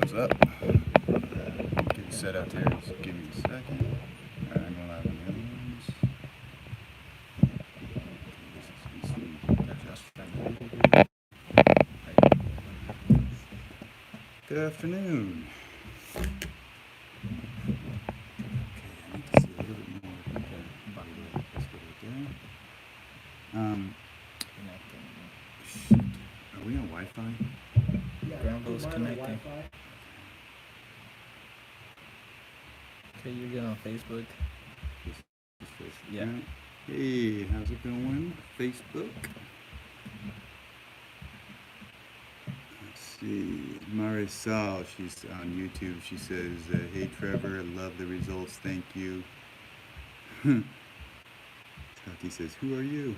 thumbs up. Getting set up here. So give me a second. Alright, I'm going live on the other ones. Good afternoon. Okay, I need to see a little bit more. Okay, let's go right there. Shit. Are we on Wi-Fi? Brownbow's connecting. Okay, you're good on Facebook. Yeah. Right. Hey, how's it going? Facebook. Let's see. Marisol, she's on YouTube. She says, "Hey Trevor, love the results. Thank you." Tati says, "Who are you?"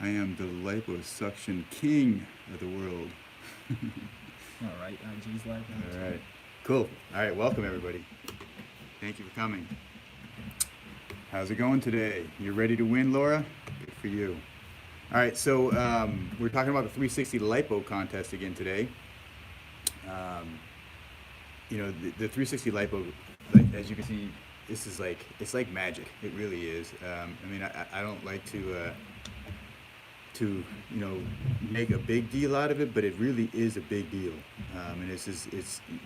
I am the liposuction king of the world. All right, IG's live. All right, cool. All right, welcome everybody. Thank you for coming. How's it going today? You ready to win, Laura? Good for you. All right, so we're talking about the 360 Lipo Contest again today. You know, the 360 Lipo, like, as you can see, this is like, it's like magic. It really is. I mean, I don't like to you know, make a big deal out of it, but it really is a big deal. And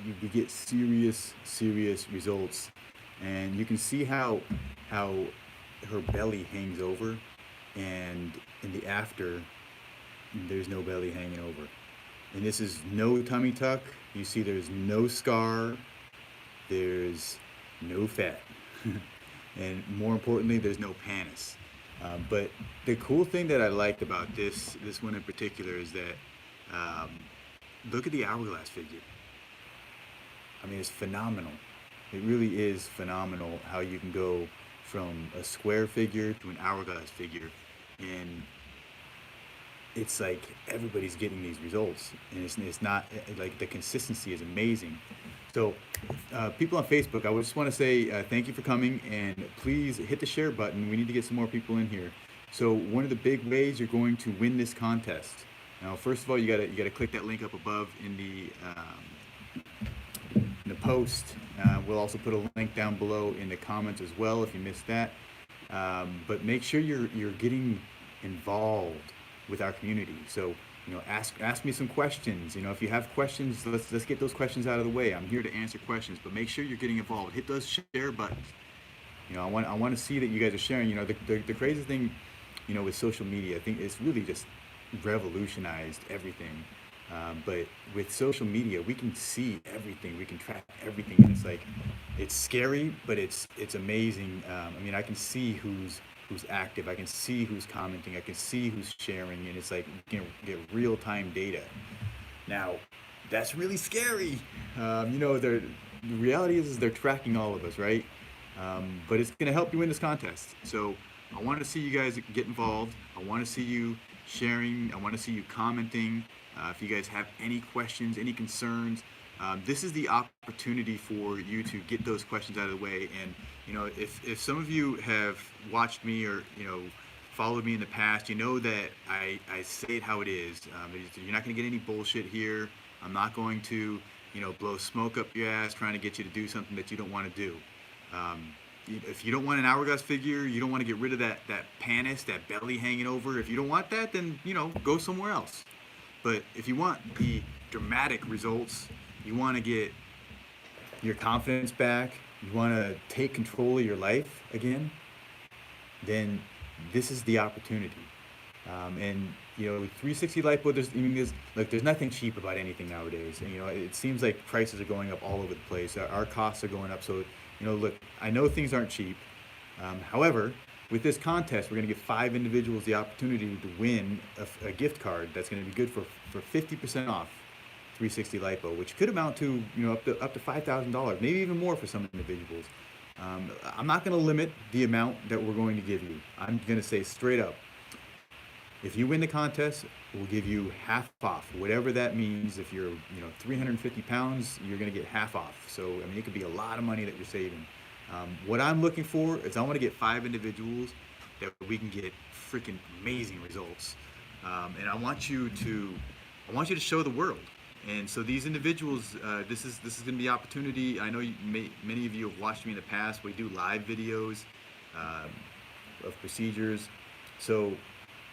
you get serious results, and you can see how her belly hangs over, and in the after, there's no belly hanging over. And this is no tummy tuck. You see there's no scar, there's no fat, and more importantly, there's no pannus. But the cool thing that I liked about this one in particular is that look at the hourglass figure. I mean, it's phenomenal. It really is phenomenal how you can go from a square figure to an hourglass figure, and it's like everybody's getting these results, and it's not like the consistency is amazing. So people on Facebook, I just want to say thank you for coming, and please hit the share button. We need to get some more people in here. So one of the big ways you're going to win this contest. Now, first of all, you gotta click that link up above in the post. We'll also put a link down below in the comments as well if you missed that. But make sure you're getting involved with our community. So, you know, ask me some questions. You know, if you have questions, let's get those questions out of the way. I'm here to answer questions, but make sure you're getting involved. Hit those share buttons. You know, I want to see that you guys are sharing. You know, the crazy thing, you know, with social media, I think it's really just revolutionized everything. But with social media, we can see everything, we can track everything, and it's like, it's scary, but it's amazing. I mean, I can see who's active, I can see who's commenting, I can see who's sharing, and it's like you can get real-time data. Now, that's really scary. You know, the reality is they're tracking all of us, right? But it's going to help you win this contest. So I want to see you guys get involved. I want to see you sharing. I want to see you commenting. If you guys have any questions, any concerns, this is the opportunity for you to get those questions out of the way. And you know, if some of you have watched me or you know followed me in the past, you know that I say it how it is. You're not going to get any bullshit here. I'm not going to blow smoke up your ass trying to get you to do something that you don't want to do. If you don't want an hourglass figure, you don't want to get rid of that pannus, that belly hanging over. If you don't want that, then go somewhere else. But if you want the dramatic results, you want to get your confidence back, you want to take control of your life again, then this is the opportunity. And 360 Lipo, there's nothing cheap about anything nowadays. And it seems like prices are going up all over the place. Our costs are going up. So look, I know things aren't cheap. However, with this contest, we're going to give 5 individuals the opportunity to win a gift card that's going to be good for 50% off 360 Lipo, which could amount to up to $5,000, maybe even more for some individuals. I'm not going to limit the amount that we're going to give you. I'm going to say straight up, if you win the contest, we'll give you half off, whatever that means. If you're 350 pounds, you're going to get half off. So I mean, it could be a lot of money that you're saving. What I'm looking for is I want to get 5 individuals that we can get freaking amazing results, and I want you to show the world. And so these individuals, this is going to be opportunity. I know many of you have watched me in the past. We do live videos um, of procedures. So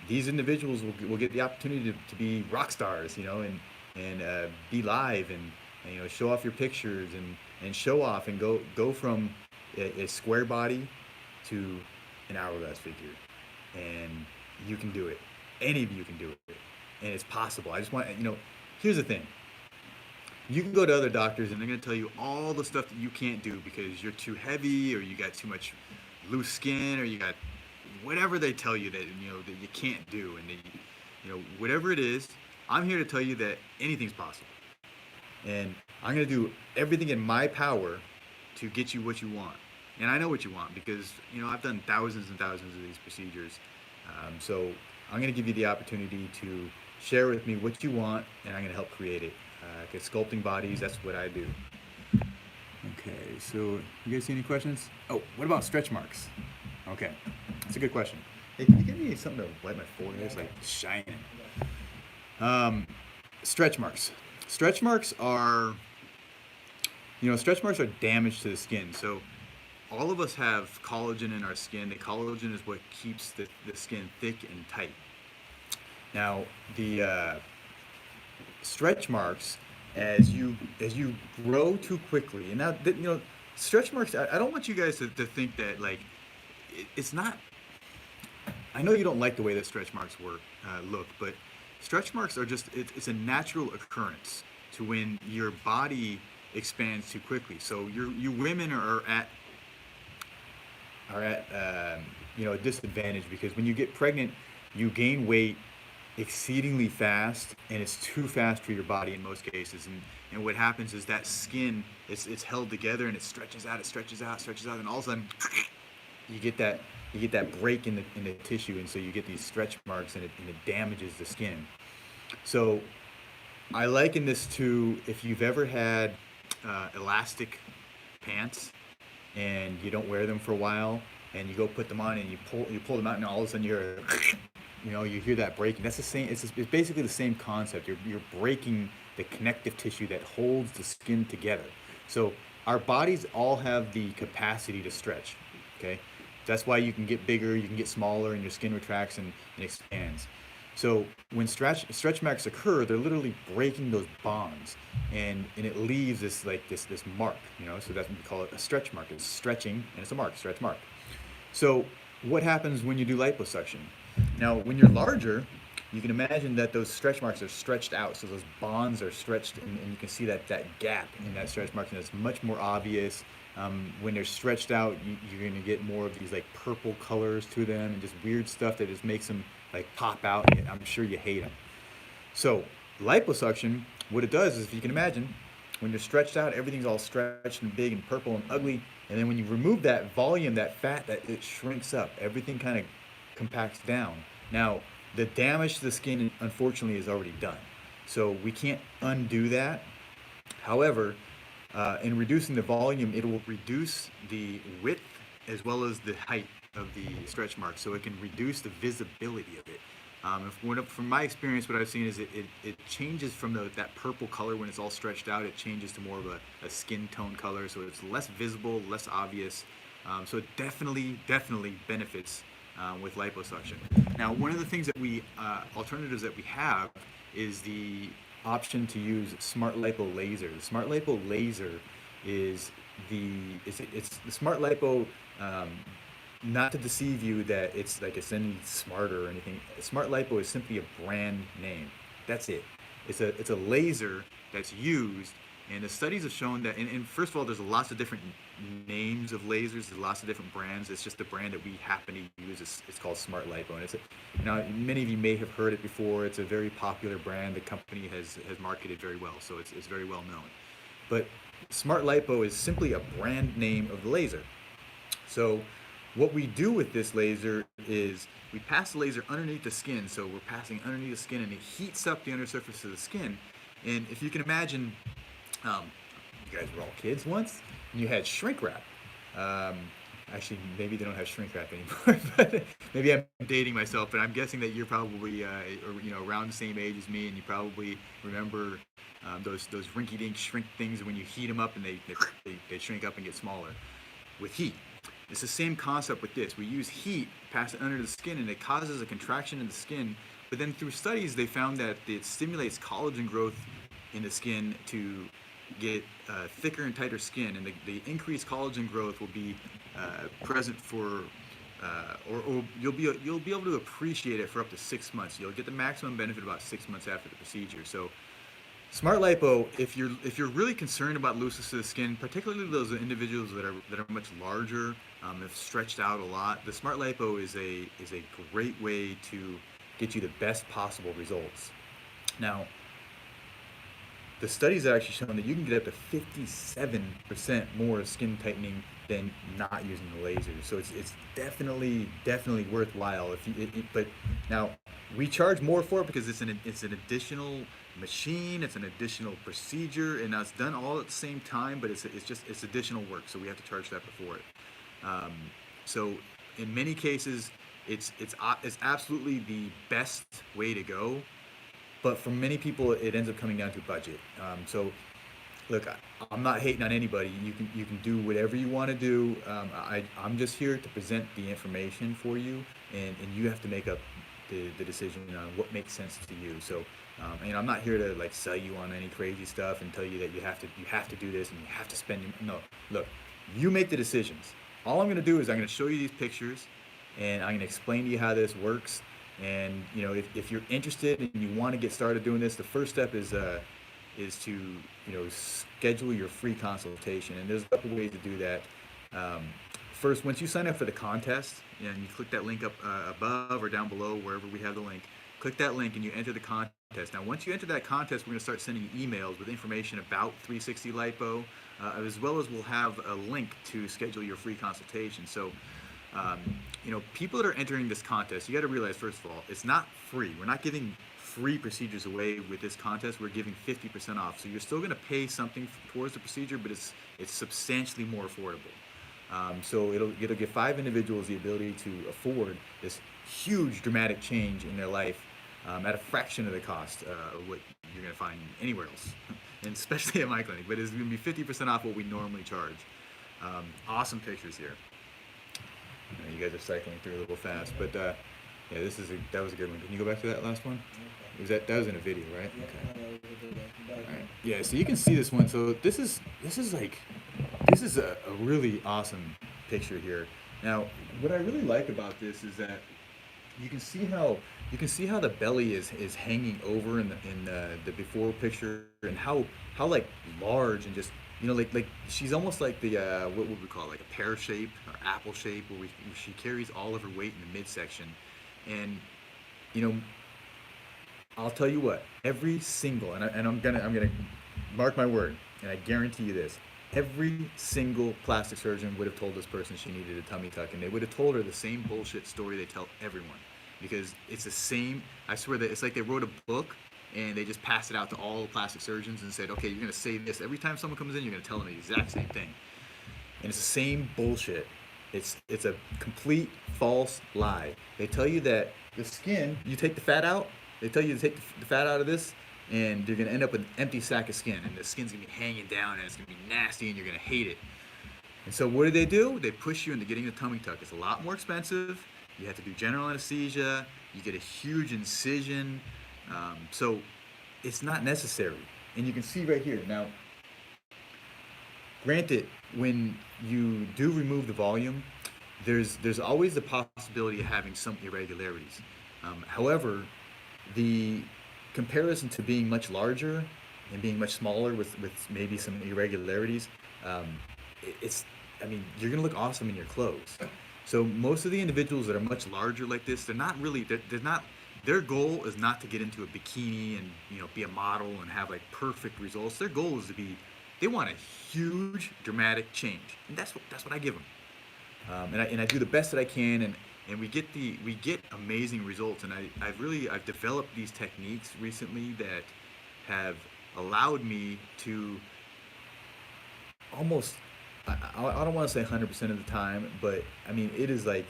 these individuals will get the opportunity to be rock stars, and be live and show off your pictures and show off and go from a square body to an hourglass figure, and you can do it. Any of you can do it, and it's possible. I just want here's the thing. You can go to other doctors and they're going to tell you all the stuff that you can't do because you're too heavy or you got too much loose skin or you got whatever they tell you that that you can't do, and whatever it is. I'm here to tell you that anything's possible, and I'm going to do everything in my power to get you what you want. And I know what you want because I've done thousands and thousands of these procedures. So I'm going to give you the opportunity to share with me what you want, and I'm going to help create it. Because sculpting bodies, that's what I do. Okay, so you guys see any questions? Oh, what about stretch marks? Okay, that's a good question. Hey, can you give me something to wipe my forehead? It's like shining. Stretch marks. Stretch marks are damage to the skin. So all of us have collagen in our skin. The collagen is what keeps the skin thick and tight. Now, the stretch marks, as you grow too quickly, and now stretch marks. I don't want you guys to think that it's not. I know you don't like the way that stretch marks look, but stretch marks are just it's a natural occurrence to when your body expands too quickly. So you women are at a disadvantage because when you get pregnant, you gain weight exceedingly fast, and it's too fast for your body in most cases. And what happens is that skin it's held together and it stretches out, and all of a sudden you get that break in the tissue, and so you get these stretch marks, and it damages the skin. So I liken this to if you've ever had elastic pants and you don't wear them for a while, and you go put them on and you pull them out, and all of a sudden you hear that breaking. That's the same. It's basically the same concept. You're breaking the connective tissue that holds the skin together. So our bodies all have the capacity to stretch. Okay, that's why you can get bigger, you can get smaller, and your skin retracts and expands. So when stretch marks occur, they're literally breaking those bonds, and it leaves this mark. So that's what we call it, a stretch mark. It's stretching, and it's a mark, stretch mark. So what happens when you do liposuction? Now, when you're larger, you can imagine that those stretch marks are stretched out. So those bonds are stretched, and you can see that gap in that stretch mark, and it's much more obvious. When they're stretched out, you're going to get more of these purple colors to them and just weird stuff that just makes them pop out. And I'm sure you hate them. So liposuction, what it does is, if you can imagine, when you're stretched out, everything's all stretched and big and purple and ugly. And then when you remove that volume, that fat, that it shrinks up. Everything kind of compacts down. Now, the damage to the skin, unfortunately, is already done. So we can't undo that. However, in reducing the volume, it will reduce the width as well as the height of the stretch mark, so it can reduce the visibility of it. From my experience, what I've seen is it changes from that purple color when it's all stretched out. It changes to more of a skin tone color, so it's less visible, less obvious. So it definitely benefits with liposuction. Now, one of the things that alternatives that we have is the option to use Smart Lipo laser. The Smart Lipo laser is it's the Smart Lipo. Not to deceive you that it's any smarter or anything. Smart Lipo is simply a brand name. That's it. It's a laser that's used, and the studies have shown that. And first of all, there's lots of different names of lasers. There's lots of different brands. It's just the brand that we happen to use. It's called Smart Lipo, and now many of you may have heard it before. It's a very popular brand. The company has marketed very well, so it's very well known. But Smart Lipo is simply a brand name of the laser. So what we do with this laser is we pass the laser underneath the skin. So we're passing underneath the skin, and it heats up the undersurface of the skin. And if you can imagine, you guys were all kids once, and you had shrink wrap. Actually, maybe they don't have shrink wrap anymore, but maybe I'm dating myself. But I'm guessing that you're probably around the same age as me, and you probably remember those rinky-dink shrink things when you heat them up and they shrink up and get smaller with heat. It's the same concept with this. We use heat, pass it under the skin, and it causes a contraction in the skin. But then through studies, they found that it stimulates collagen growth in the skin to get thicker and tighter skin, and the increased collagen growth will be present for, or you'll be able to appreciate it for up to 6 months. You'll get the maximum benefit about 6 months after the procedure. So Smart lipo, if you're really concerned about looseness of the skin, particularly those individuals that are much larger, have stretched out a lot, the smart lipo is a great way to get you the best possible results. Now, the studies have actually shown that you can get up to 57% more skin tightening than not using the laser. So it's definitely worthwhile. But now we charge more for it because it's an additional machine, it's an additional procedure, and now it's done all at the same time. But it's additional work, so we have to charge that before it. So in many cases, it's absolutely the best way to go, but for many people it ends up coming down to budget. So look, I'm not hating on anybody. You can do whatever you want to do. I'm just here to present the information for you, and you have to make up the decision on what makes sense to you. So I'm not here to like sell you on any crazy stuff and tell you that you have to do this and you have to spend no. Look, you make the decisions. All I'm going to do is I'm going to show you these pictures, and I'm going to explain to you how this works. And if you're interested and you want to get started doing this, the first step is to schedule your free consultation. And there's a couple ways to do that. First, once you sign up for the contest, and you click that link up above or down below, wherever we have the link, click that link and you enter the contest. Now, once you enter that contest, we're going to start sending you emails with information about 360 Lipo, as well as we'll have a link to schedule your free consultation. So, people that are entering this contest, you got to realize, first of all, it's not free. We're not giving free procedures away with this contest. We're giving 50% off. So you're still going to pay something towards the procedure, but it's substantially more affordable. So it'll give 5 individuals the ability to afford this huge dramatic change in their life at a fraction of the cost of what you're going to find anywhere else, and especially at my clinic. But it's going to be 50% off what we normally charge. Awesome pictures here. You guys are cycling through a little fast, but that was a good one. Can you go back to that last one? That was in a video, right? Okay. All right. Yeah, so you can see this one. So this is a really awesome picture here. Now, what I really like about this is that you can see how the belly is hanging over in the before picture, and how like large and just like she's almost like the what would we call it, like a pear shape or apple shape, where she carries all of her weight in the midsection. And I'll tell you what, every single, and I'm gonna mark my word, and I guarantee you this: every single plastic surgeon would have told this person she needed a tummy tuck, and they would have told her the same bullshit story they tell everyone, because it's the same. I swear that it's like they wrote a book and they just passed it out to all the plastic surgeons and said, okay, you're gonna say this every time someone comes in, you're gonna tell them the exact same thing, and it's the same bullshit. It's a complete false lie. They tell you that the skin, you take the fat out. They tell you to take the fat out of this, and you're gonna end up with an empty sack of skin, and the skin's gonna be hanging down, and it's gonna be nasty, and you're gonna hate it. And so what do? They push you into getting the tummy tuck. It's a lot more expensive. You have to do general anesthesia. You get a huge incision. So it's not necessary. And you can see right here. Now, granted, when you do remove the volume, there's always the possibility of having some irregularities. However, the comparison to being much larger and being much smaller with maybe some irregularities, you're gonna look awesome in your clothes. So most of the individuals that are much larger like this, their goal is not to get into a bikini and be a model and have like perfect results. Their goal is they want a huge dramatic change, and that's what I give them. And I do the best that I can, and we get amazing results. And I've developed these techniques recently that have allowed me to almost, I don't want to say 100% of the time, but I mean it is like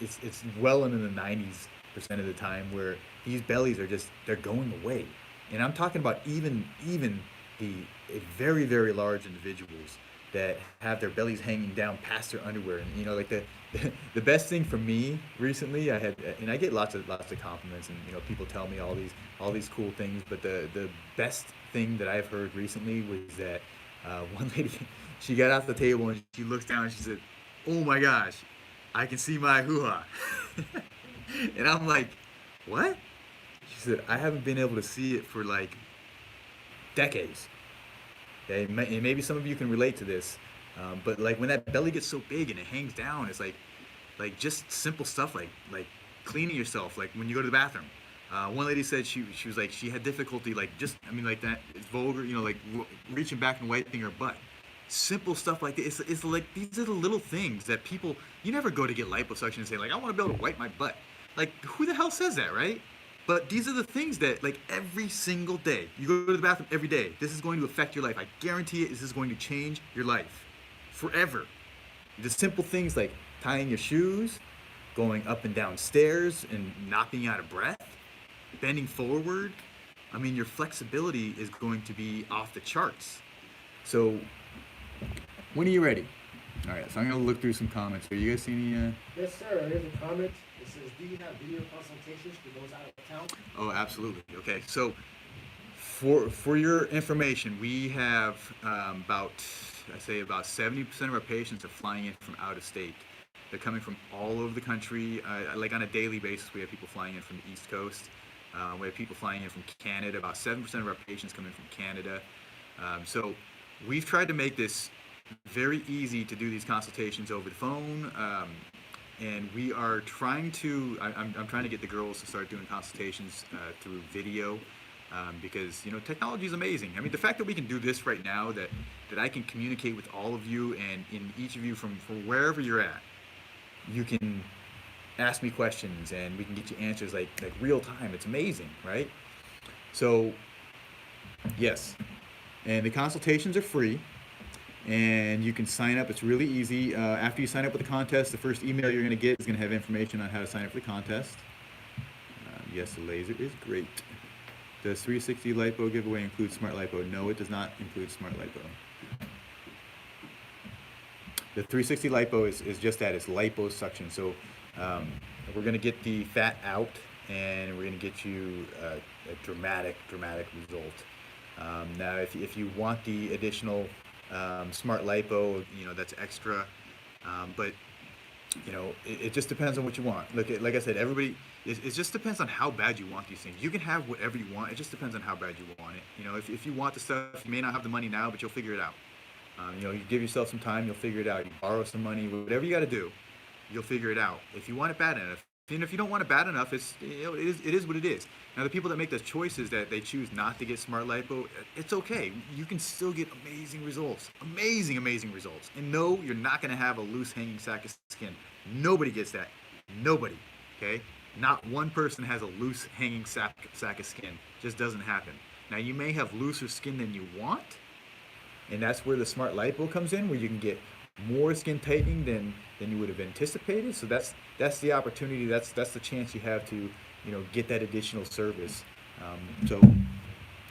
it's well into the 90s% of the time where these bellies they're going away. And I'm talking about even the very very large individuals that have their bellies hanging down past their underwear. And like the best thing for me recently, I had, and I get lots of compliments, and people tell me all these cool things. But the best thing that I've heard recently was that one lady, she got off the table and she looks down and she said, "Oh my gosh, I can see my hoo-ha." And I'm like, "What?" She said, "I haven't been able to see it for like decades." Okay, and maybe some of you can relate to this, but like when that belly gets so big and it hangs down, it's like just simple stuff like cleaning yourself, like when you go to the bathroom. One lady said she was like she had difficulty, like, just, I mean, like, that it's vulgar, like reaching back and wiping her butt. Simple stuff like this. It's like these are the little things that people, you never go to get liposuction and say, like, I want to be able to wipe my butt. Like, who the hell says that, right? But these are the things that, like, every single day, you go to the bathroom every day. This is going to affect your life. I guarantee it. This is going to change your life forever. The simple things like tying your shoes, going up and down stairs and not being out of breath, bending forward. I mean, your flexibility is going to be off the charts. So, when are you ready? All right, so I'm gonna look through some comments. Are you guys see any? Yes, sir. Here's a comment. It says, "Do you have video consultations for those out of town?" Oh, absolutely. Okay, so for your information, we have about 70% of our patients are flying in from out of state. They're coming from all over the country. Like on a daily basis, we have people flying in from the East Coast. We have people flying in from Canada. About 7% of our patients come in from Canada. So we've tried to make this very easy to do these consultations over the phone. And we are trying to, I'm trying to get the girls to start doing consultations through video, because technology is amazing. I mean, the fact that we can do this right now, that I can communicate with all of you, and in each of you from wherever you're at, you can ask me questions and we can get you answers like real time. It's amazing, right? So yes, and the consultations are free, and you can sign up. It's really easy. After you sign up with the contest, the first email you're going to get is going to have information on how to sign up for the contest. Yes, the laser is great. Does 360 Lipo giveaway include Smart Lipo? No, it does not include Smart Lipo. The 360 Lipo is just that. It's liposuction. So we're going to get the fat out, and we're going to get you a dramatic result. Now, if you want the additional Smart Lipo, that's extra. But it just depends on what you want. Like I said, everybody, it just depends on how bad you want these things. You can have whatever you want. It just depends on how bad you want it. If you want the stuff, you may not have the money now, but you'll figure it out. You give yourself some time, you'll figure it out. You borrow some money, whatever you got to do, you'll figure it out. If you want it bad enough, and if you don't want it bad enough, it is what it is. Now, the people that make those choices, that they choose not to get Smart Lipo, it's okay. You can still get amazing results, amazing results. And no, you're not going to have a loose hanging sack of skin. Nobody gets that. Nobody. Okay. Not one person has a loose hanging sack of skin. Just doesn't happen. Now, you may have looser skin than you want, and that's where the Smart Lipo comes in, where you can get more skin tightening than you would have anticipated. So that's the opportunity. That's the chance you have to get that additional service. So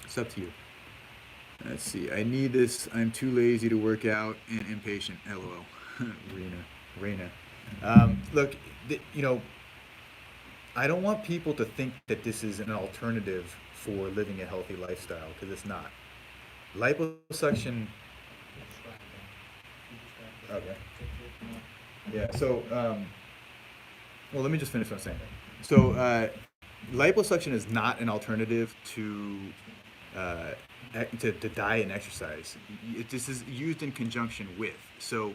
it's up to you. Let's see. I need this. I'm too lazy to work out and impatient. LOL. Rena. Look, I don't want people to think that this is an alternative for living a healthy lifestyle, because it's not. Liposuction. Okay. Yeah. So, well, let me just finish what I'm saying. So, liposuction is not an alternative to diet and exercise. This is used in conjunction with. So,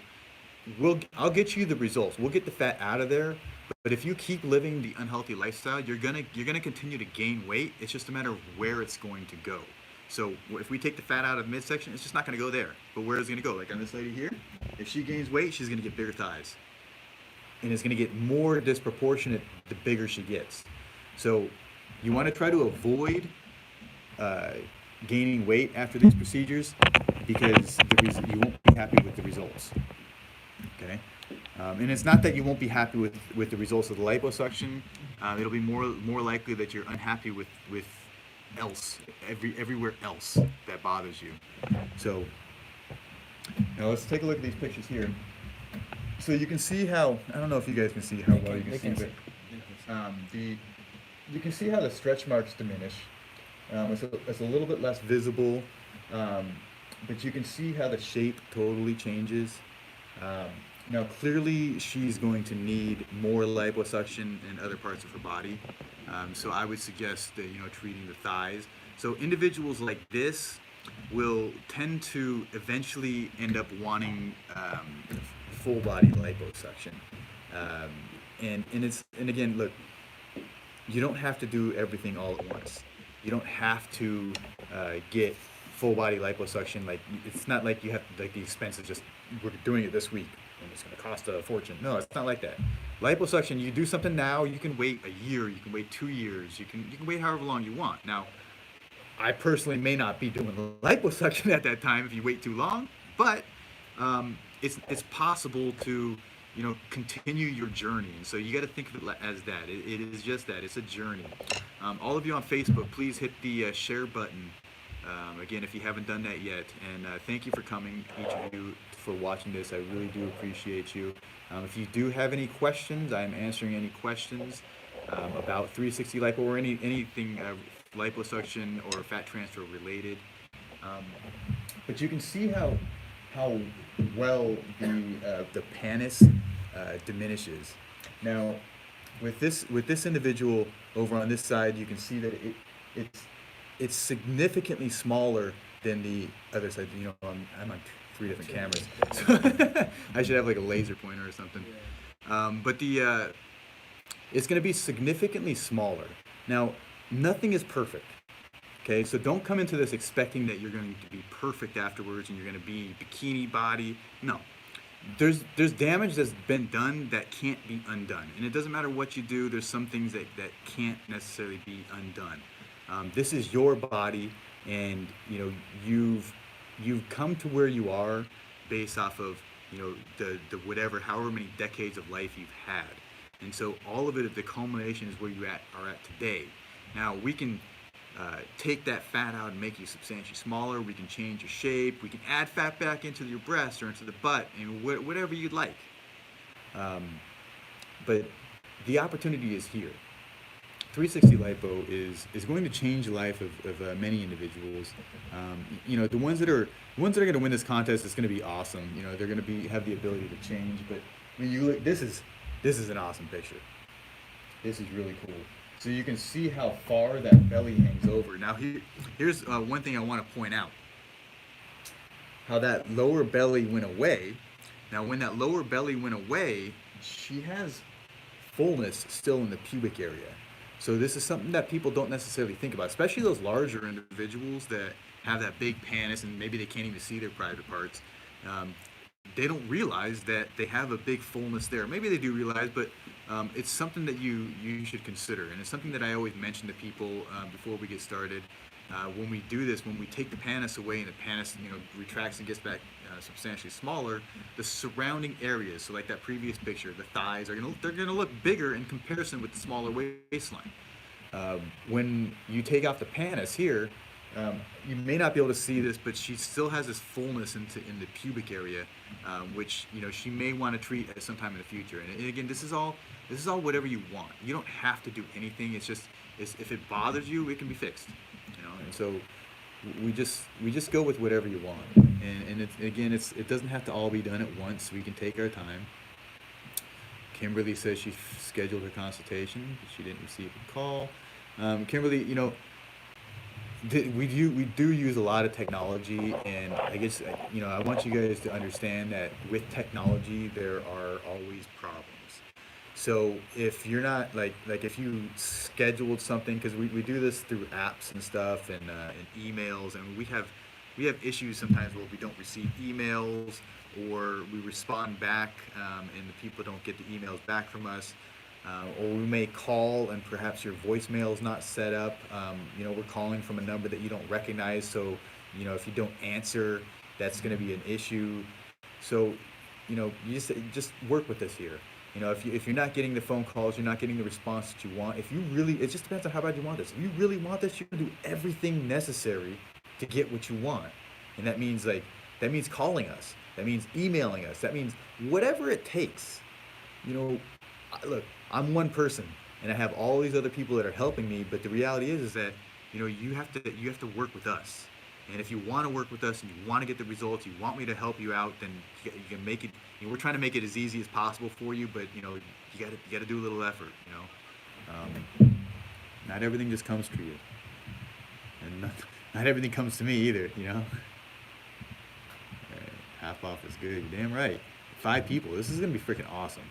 I'll get you the results. We'll get the fat out of there. But if you keep living the unhealthy lifestyle, you're gonna continue to gain weight. It's just a matter of where it's going to go. So if we take the fat out of midsection, it's just not going to go there. But where is it going to go? Like on this lady here, if she gains weight, she's going to get bigger thighs. And it's going to get more disproportionate the bigger she gets. So you want to try to avoid gaining weight after these procedures, because you won't be happy with the results. Okay? And it's not that you won't be happy with the results of the liposuction. It'll be more likely that you're unhappy with else, everywhere else that bothers you. So now let's take a look at these pictures here. So you can see how, I don't know if you guys can see how well you can They see, can but see. you can see how the stretch marks diminish. It's a little bit less visible, but you can see how the shape totally changes. Um, Now, clearly, she's going to need more liposuction in other parts of her body. So I would suggest that, treating the thighs. So individuals like this will tend to eventually end up wanting full body liposuction. Um, and again, look, you don't have to do everything all at once. You don't have to get full body liposuction. Like, it's not like you have like the expense of just, we're doing it this week and it's going to cost a fortune. No, it's not like that. Liposuction, you do something now, you can wait a year, you can wait 2 years, you can wait however long you want. Now, I personally may not be doing liposuction at that time if you wait too long, but it's possible to continue your journey. And so you got to think of it as that. It is just that. It's a journey. All of you on Facebook, please hit the share button. Again, if you haven't done that yet, and thank you for coming, each of you, for watching this. I really do appreciate you. If you do have any questions, I'm answering any questions about 360 lipo or anything liposuction or fat transfer related. Um, but you can see how well the pannus diminishes. Now, with this individual over on this side, you can see that it's significantly smaller than the other side. I'm on 3 different cameras, so I should have like a laser pointer or something. But it's going to be significantly smaller. Now, nothing is perfect. Okay, so don't come into this expecting that you're going to be perfect afterwards and you're going to be bikini body. No, there's damage that's been done that can't be undone, and it doesn't matter what you do. There's some things that can't necessarily be undone. This is your body, and you've come to where you are based off of the whatever, however many decades of life you've had, and so all of it, the culmination is where you are at today. Now we can take that fat out and make you substantially smaller. We can change your shape. We can add fat back into your breast or into the butt, and whatever you'd like. But the opportunity is here. 360 lipo is going to change the life of many individuals. The ones that are going to win this contest, it's going to be awesome. They're going to have the ability to change. But when you look, this is an awesome picture. This is really cool. So you can see how far that belly hangs over. Now here's one thing I want to point out. How that lower belly went away. Now when that lower belly went away, she has fullness still in the pubic area. So this is something that people don't necessarily think about, especially those larger individuals that have that big pannus and maybe they can't even see their private parts. They don't realize that they have a big fullness there. Maybe they do realize, but it's something that you should consider, and it's something that I always mention to people before we get started. When we do this, when we take the pannus away and the pannus retracts and gets back substantially smaller, the surrounding areas, so like that previous picture, the thighs they're gonna look bigger in comparison with the smaller waistline. When you take off the pannus here, you may not be able to see this, but she still has this fullness in the pubic area, which she may want to treat at some time in the future. And again, this is all whatever you want. You don't have to do anything. It's just if it bothers you, it can be fixed. And so we just go with whatever you want. And it doesn't have to all be done at once. We can take our time. Kimberly says she scheduled her consultation, but she didn't receive a call. Kimberly, we do use a lot of technology, and I guess I want you guys to understand that with technology there are always problems. So if you're not like if you scheduled something, because we do this through apps and stuff and emails, and we have issues sometimes where we don't receive emails or we respond back and the people don't get the emails back from us. Or we may call and perhaps your voicemail is not set up. We're calling from a number that you don't recognize, so if you don't answer, that's going to be an issue. So you just work with us here. You know, if you're not getting the phone calls, you're not getting the response that you want. If you really, it just depends on how bad you want this. If you really want this, you're gonna do everything necessary to get what you want, and that means calling us, that means emailing us, that means whatever it takes. You know, look, I'm one person, and I have all these other people that are helping me. But the reality is that you have to work with us. And if you want to work with us and you want to get the results, you want me to help you out, then you can make it. You know, we're trying to make it as easy as possible for you, but you got to do a little effort. Not everything just comes to you, and not everything comes to me either. Half off is good. You're damn right. 5 people. This is gonna be freaking awesome.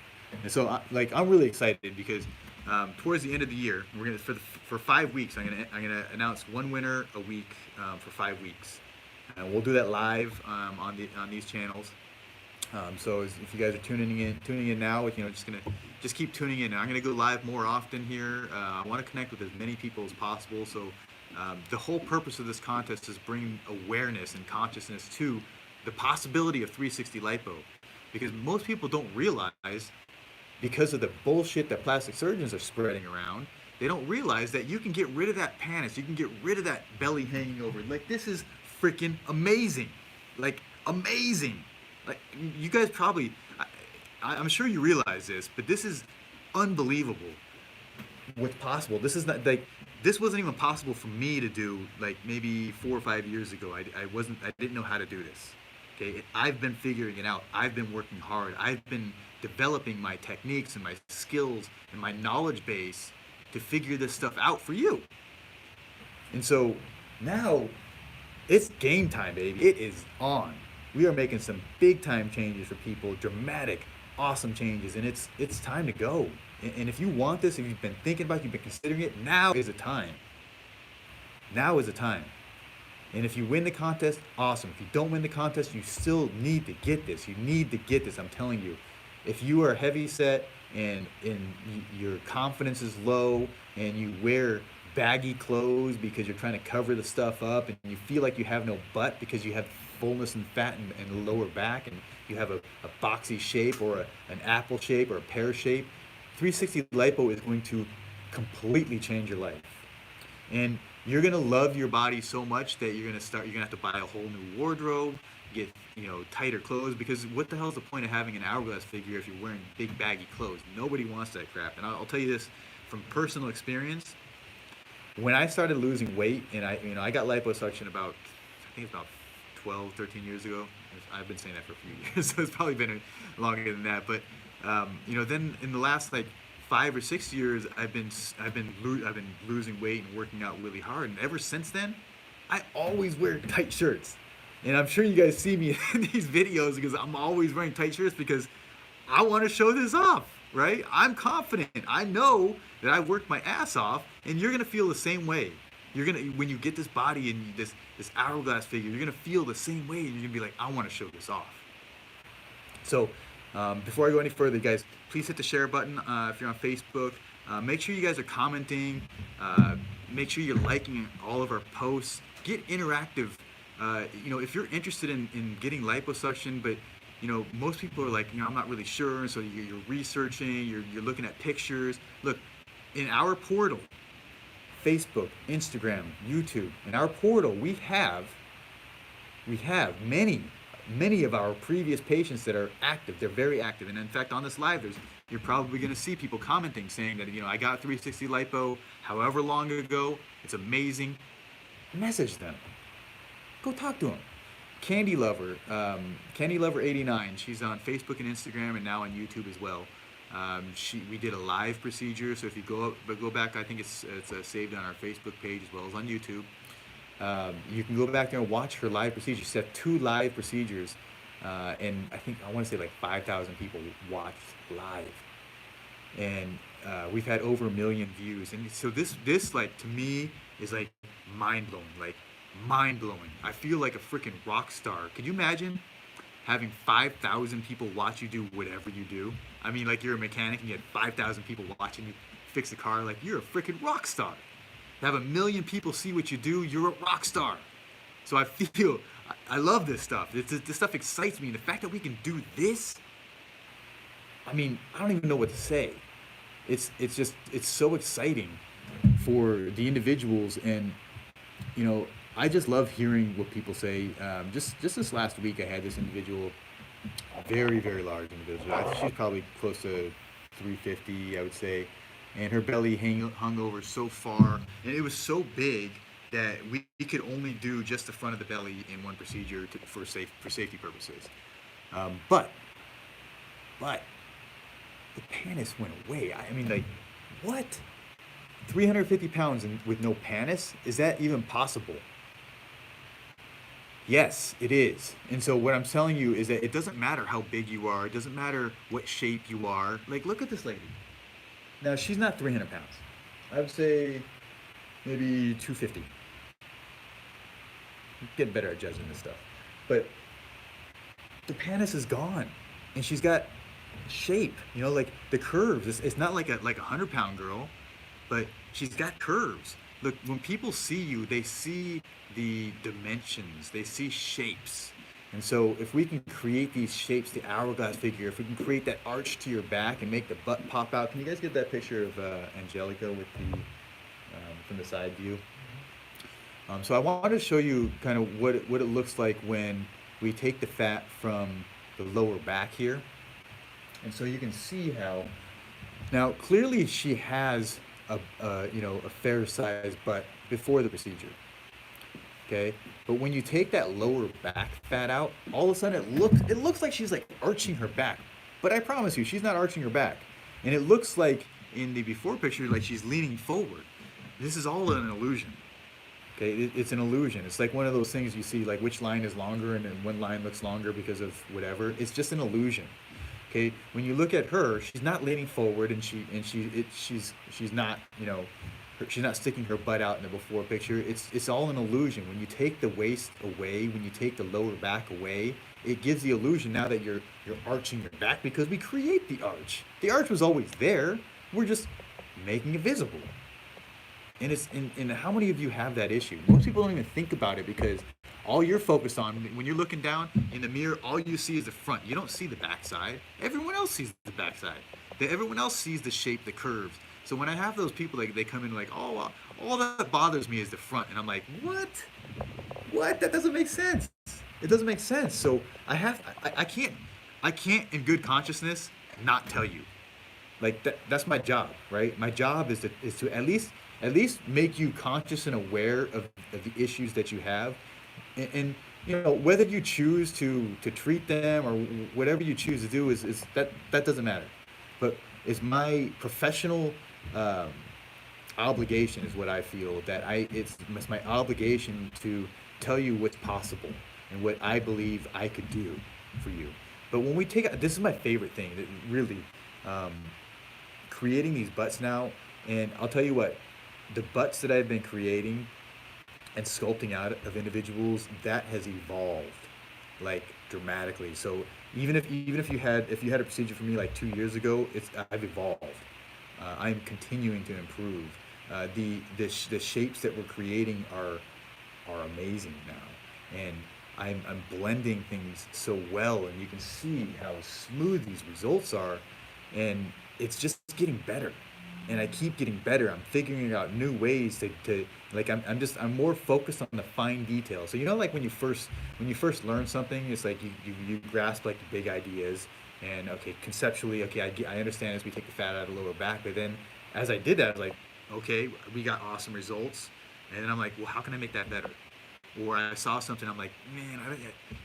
And so, I'm really excited because towards the end of the year, we're gonna for 5 weeks. I'm gonna announce one winner a week for 5 weeks, and we'll do that live on these channels. So if you guys are tuning in now, just keep tuning in. And I'm gonna go live more often here. I want to connect with as many people as possible. So the whole purpose of this contest is bringing awareness and consciousness to the possibility of 360 lipo, because most people don't realize, because of the bullshit that plastic surgeons are spreading around, they don't realize that you can get rid of that pannus, you can get rid of that belly hanging over. Like, this is freaking amazing. Like, amazing. Like, you guys probably, I'm sure you realize this, but this is unbelievable what's possible. This is not like, this wasn't even possible for me to do like maybe 4 or 5 years ago. I didn't know how to do this. Okay, I've been figuring it out. I've been working hard. I've been developing my techniques and my skills and my knowledge base to figure this stuff out for you. And so now it's game time, baby. It is on. We are making some big time changes for people, dramatic, awesome changes, and it's time to go. And if you want this, if you've been thinking about it, you've been considering it, now is the time. Now is the time. And if you win the contest, awesome. If you don't win the contest, you still need to get this. You need to get this, I'm telling you. If you are heavy set and your confidence is low and you wear baggy clothes because you're trying to cover the stuff up, and you feel like you have no butt because you have fullness and fat in the lower back, and you have a boxy shape or an apple shape or a pear shape, 360 lipo is going to completely change your life. And you're gonna love your body so much that you're gonna have to buy a whole new wardrobe, get tighter clothes, because what the hell is the point of having an hourglass figure if you're wearing big baggy clothes? Nobody wants that crap. And I'll tell you this from personal experience. When I started losing weight, and I got liposuction about, I think it's about 12, 13 years ago. I've been saying that for a few years, so it's probably been longer than that. But then in the last 5 or 6 years, I've been losing weight and working out really hard, and ever since then, I always wear tight shirts. And I'm sure you guys see me in these videos because I'm always wearing tight shirts because I want to show this off, right? I'm confident. I know that I worked my ass off, and you're gonna feel the same way. When you get this body and this hourglass figure, you're gonna feel the same way, and you're gonna be like, I want to show this off. So before I go any further, guys, please hit the share button if you're on Facebook. Make sure you guys are commenting. Make sure you're liking all of our posts. Get interactive. If you're interested in getting liposuction, but most people are like, I'm not really sure, and so you're researching, you're looking at pictures. Look, in our portal, Facebook, Instagram, YouTube, in our portal, we have many of our previous patients that are active. They're very active, and in fact, on this live, you're probably going to see people commenting saying that I got 360 lipo however long ago. It's amazing. Message them. Go talk to them. Candy Lover 89. She's on Facebook and Instagram, and now on YouTube as well. We did a live procedure, so if you go back, I think it's saved on our Facebook page as well as on YouTube. You can go back there and watch her live procedure. She had 2 live procedures, and I want to say 5,000 people watched live, and we've had over 1 million views. And so this to me is mind blowing. I feel like a freaking rock star. Could you imagine having 5,000 people watch you do whatever you do? I mean, you're a mechanic and you had 5,000 people watching you fix a car. You're a freaking rock star. To have 1 million people see what you do, you're a rock star. So I love this stuff. This stuff excites me. And the fact that we can do this, I mean, I don't even know what to say. It's so exciting for the individuals, and you know, I just love hearing what people say. Just this last week, I had this individual, a very large individual. I think she's probably close to 350, I would say, and her belly hung over so far, and it was so big that we could only do just the front of the belly in one procedure for safety purposes. But the panis went away. I mean, like, what? 350 pounds with no panis? Is that even possible? Yes, it is. And so what I'm telling you is that it doesn't matter how big you are. It doesn't matter what shape you are. Like, look at this lady. Now, she's not 300 pounds. I would say maybe 250. Getting better at judging this stuff. But the panis is gone. And she's got shape, like the curves. It's not like a 100-pound girl, but she's got curves. Look, when people see you, they see the dimensions, they see shapes. And so if we can create these shapes, the hourglass figure, if we can create that arch to your back and make the butt pop out. Can you guys get that picture of Angelica with the from the side view? So I wanted to show you kind of what it looks like when we take the fat from the lower back here. And so you can see how, now clearly she has a fair sized butt before the procedure. Okay, but when you take that lower back fat out, all of a sudden it looks like she's like arching her back. But I promise you, she's not arching her back, and it looks like in the before picture like she's leaning forward. This is all an illusion. Okay, it's an illusion. It's like one of those things you see, like which line is longer and then one line looks longer because of whatever. It's just an illusion. Okay, when you look at her, she's not leaning forward, and she's not she's not sticking her butt out in the before picture. It's all an illusion. When you take the waist away, when you take the lower back away, it gives the illusion now that you're arching your back because we create the arch. The arch was always there. We're just making it visible. And and how many of you have that issue? Most people don't even think about it because all you're focused on when you're looking down in the mirror, all you see is the front. You don't see the backside. Everyone else sees the backside. Everyone else sees the shape, the curves. So when I have those people, like they come in like, oh, all that bothers me is the front, and I'm like, what? What? That doesn't make sense. It doesn't make sense. So I can't in good consciousness not tell you. Like that's my job, right? My job is to at least make you conscious and aware of the issues that you have, and whether you choose to treat them or whatever you choose to do is that doesn't matter, but it's my professional obligation is what I feel that it's my obligation to tell you what's possible and what I believe I could do for you. But when we take this is my favorite thing that really creating these butts now, and I'll tell you what, the butts that I've been creating and sculpting out of individuals, that has evolved like dramatically. So even if you had a procedure for me like 2 years ago, I've evolved. I'm continuing to improve. The shapes that we're creating are amazing now, and I'm blending things so well, and you can see how smooth these results are, and it's just getting better. And I keep getting better. I'm figuring out new ways to like I'm more focused on the fine details. So like when you first learn something, it's like you grasp like the big ideas, and okay, conceptually, okay, I understand as we take the fat out of the lower back. But then as I did that, I was like, okay, we got awesome results, and then I'm like, well, how can I make that better? Or I saw something, I'm like, man,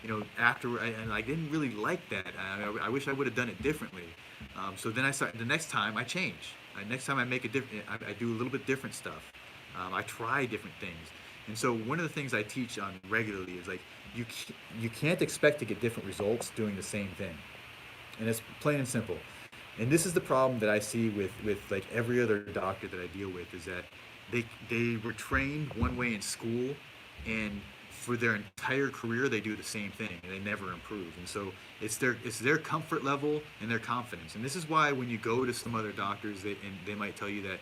and I didn't really like that. I wish I would have done it differently. So then the next time I change. Next time I make I do a little bit different stuff. I try different things. And so one of the things I teach on regularly is like, you can't expect to get different results doing the same thing. And it's plain and simple. And this is the problem that I see with like every other doctor that I deal with, is that they were trained one way in school, and for their entire career they do the same thing and they never improve. And so it's their comfort level and their confidence. And this is why when you go to some other doctors, they might tell you that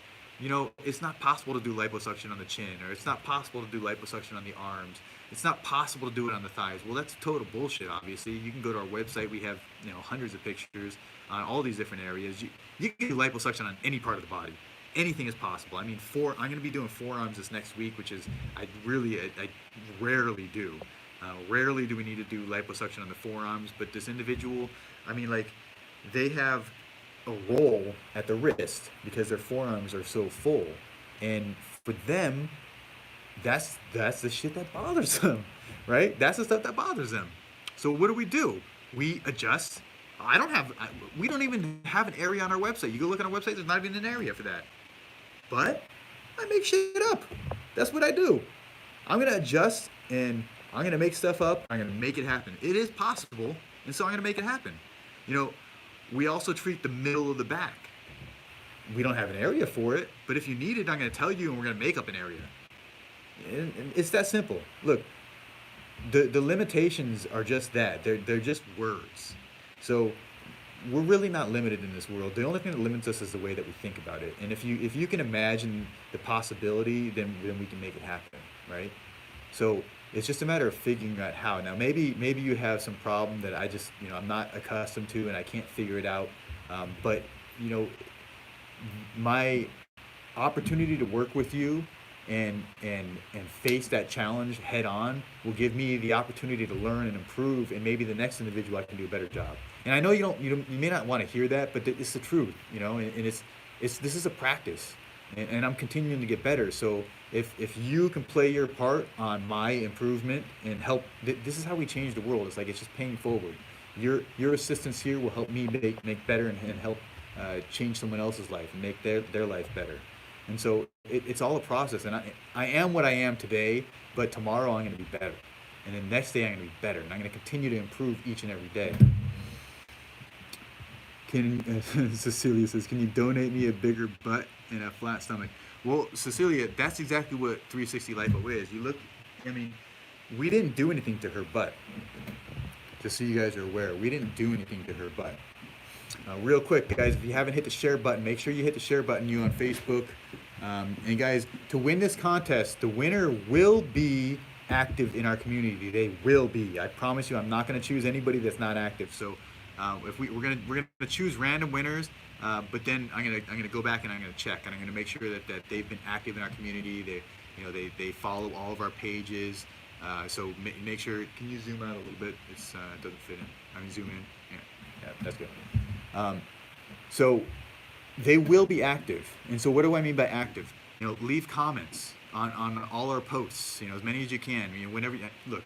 it's not possible to do liposuction on the chin, or it's not possible to do liposuction on the arms. It's not possible to do it on the thighs. Well, that's total bullshit, obviously. You can go to our website. We have, hundreds of pictures on all these different areas. You can do liposuction on any part of the body. Anything is possible. I mean, I'm going to be doing forearms this next week, which is, I rarely do. Rarely do we need to do liposuction on the forearms, but this individual, I mean, like, they have a roll at the wrist because their forearms are so full, and for them, that's the shit that bothers them, right? That's the stuff that bothers them. So what do? We adjust. We don't even have an area on our website. You go look on our website, there's not even an area for that. But I make shit up. That's what I do. I'm gonna adjust, and I'm gonna make stuff up. I'm gonna make it happen. It is possible, and so I'm gonna make it happen. We also treat the middle of the back. We don't have an area for it, but if you need it, I'm going to tell you, and we're going to make up an area. And it's that simple. Look, the limitations are just that. They're just words. So we're really not limited in this world. The only thing that limits us is the way that we think about it. And if you can imagine the possibility, then we can make it happen, right? So it's just a matter of figuring out how. Now, maybe you have some problem that I just, I'm not accustomed to, and I can't figure it out. But my opportunity to work with you and face that challenge head on will give me the opportunity to learn and improve, and maybe the next individual I can do a better job. And I know you may not want to hear that, but it's the truth, and this is a practice. And I'm continuing to get better. So if you can play your part on my improvement and help, this is how we change the world. It's just paying forward. Your assistance here will help me make better and help change someone else's life and make their life better. And so it's all a process. And I am what I am today, but tomorrow I'm going to be better. And then next day I'm going to be better. And I'm going to continue to improve each and every day. Cecilia says, can you donate me a bigger butt and a flat stomach? Well, Cecilia, that's exactly what 360 Lipo is. We didn't do anything to her butt. Just so you guys are aware, we didn't do anything to her butt. Real quick, guys, if you haven't hit the share button, make sure you hit the share button, you on Facebook. And guys, to win this contest, the winner will be active in our community. They will be. I promise you, I'm not going to choose anybody that's not active. So if we're gonna choose random winners, but then I'm gonna go back and I'm gonna check, and I'm gonna make sure that they've been active in our community. They follow all of our pages. So make sure. Can you zoom out a little bit? It doesn't fit in. I mean, zoom in. Yeah, that's good. So they will be active. And so what do I mean by active? Leave comments on all our posts. As many as you can. Whenever look,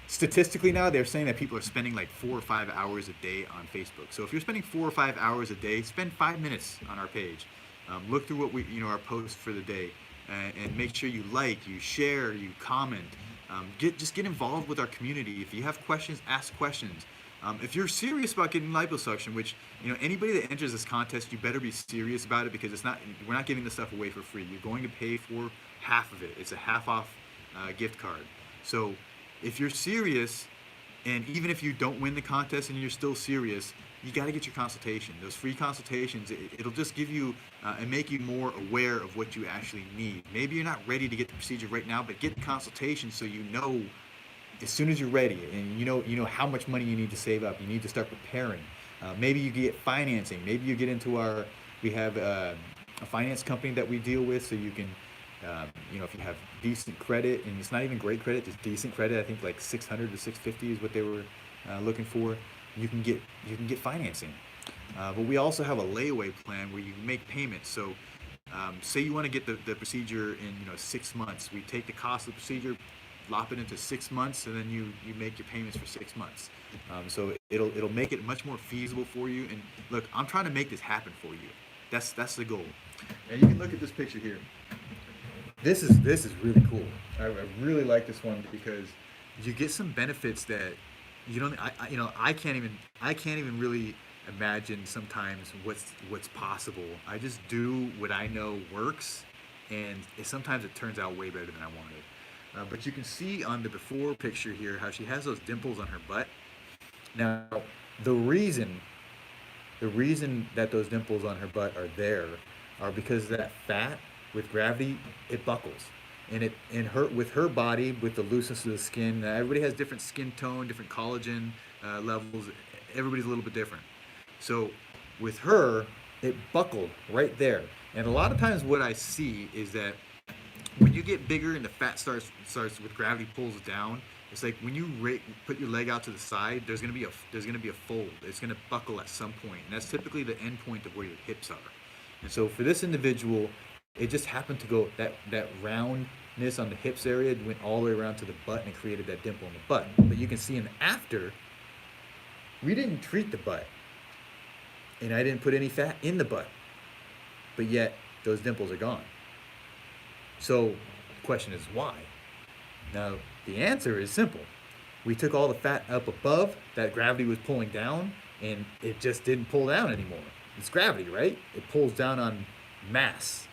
statistically now they're saying that people are spending like 4 or 5 hours a day on Facebook. So if you're spending 4 or 5 hours a day, spend 5 minutes on our page. Look through what our posts for the day, and make sure you like, you share, you comment. Just get involved with our community. If you have questions, ask questions. If you're serious about getting liposuction, which anybody that enters this contest, you better be serious about it, because we're not giving this stuff away for free. You're going to pay for half of it. It's a half off gift card. So if you're serious, and even if you don't win the contest and you're still serious, you got to get your consultation. Those free consultations, it'll just give you and make you more aware of what you actually need. Maybe you're not ready to get the procedure right now, but get the consultation so you know as soon as you're ready, and you know how much money you need to save up. You need to start preparing. Maybe you get financing. Maybe you get into we have a finance company that we deal with, so you can, if you have decent credit, and it's not even great credit, just decent credit. I think like 600 to 650 is what they were looking for. You can get financing. But we also have a layaway plan where you can make payments. So say you want to get the procedure in 6 months. We take the cost of the procedure, lop it into 6 months, and then you make your payments for 6 months. So it'll make it much more feasible for you. And look, I'm trying to make this happen for you. That's the goal. And you can look at this picture here. This is really cool. I really like this one because you get some benefits that you don't. I can't even really imagine sometimes what's possible. I just do what I know works, and sometimes it turns out way better than I wanted. But you can see on the before picture here how she has those dimples on her butt. Now, the reason that those dimples on her butt are there are because that fat with gravity, it buckles. And it in her with her body, with the looseness of the skin, everybody has different skin tone, different collagen levels. Everybody's a little bit different. So with her, it buckled right there. And a lot of times, what I see is that when you get bigger and the fat starts with gravity pulls down, it's like when you put your leg out to the side, there's gonna be a fold. It's gonna buckle at some point, and that's typically the end point of where your hips are. And so for this individual, it just happened to go that roundness on the hips area went all the way around to the butt and it created that dimple in the butt. But you can see in the after, we didn't treat the butt, and I didn't put any fat in the butt, but yet those dimples are gone. So the question is why? Now the answer is simple. We took all the fat up above that gravity was pulling down, and it just didn't pull down anymore. It's gravity, right? It pulls down on mass.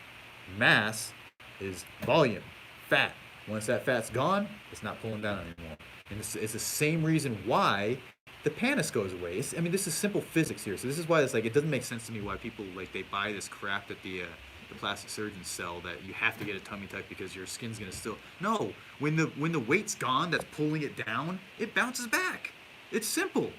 Mass is volume, fat. Once that fat's gone, it's not pulling down anymore. And it's the same reason why the pannus goes away. I mean, this is simple physics here. So this is why it's like it doesn't make sense to me why people like they buy this crap that the plastic surgeons sell that you have to get a tummy tuck because your skin's gonna still. No, when the weight's gone that's pulling it down, it bounces back. It's simple.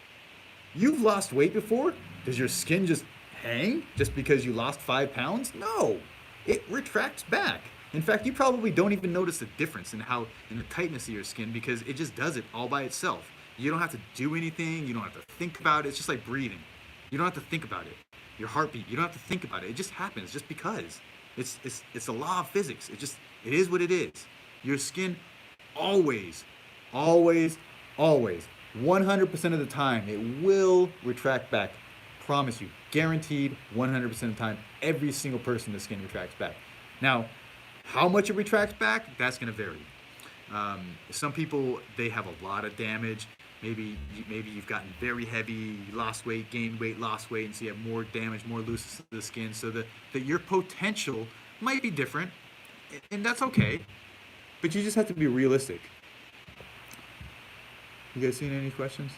You've lost weight before. Does your skin just hang just because you lost 5 pounds? No, it retracts back. In fact, you probably don't even notice the difference in the tightness of your skin because it just does it all by itself. You don't have to do anything. You don't have to think about it. It's just like breathing. You don't have to think about it. Your heartbeat. You don't have to think about it. It just happens just because. It's a law of physics. It is what it is. Your skin always, always, always, 100% of the time, it will retract back. Promise you, guaranteed, 100% of the time, every single person, the skin retracts back. Now, how much it retracts back, that's going to vary. Some people, they have a lot of damage. Maybe you've gotten very heavy, you lost weight, gained weight, lost weight, and so you have more damage, more looseness to the skin. So that your potential might be different, and that's okay. But you just have to be realistic. You guys seen any questions?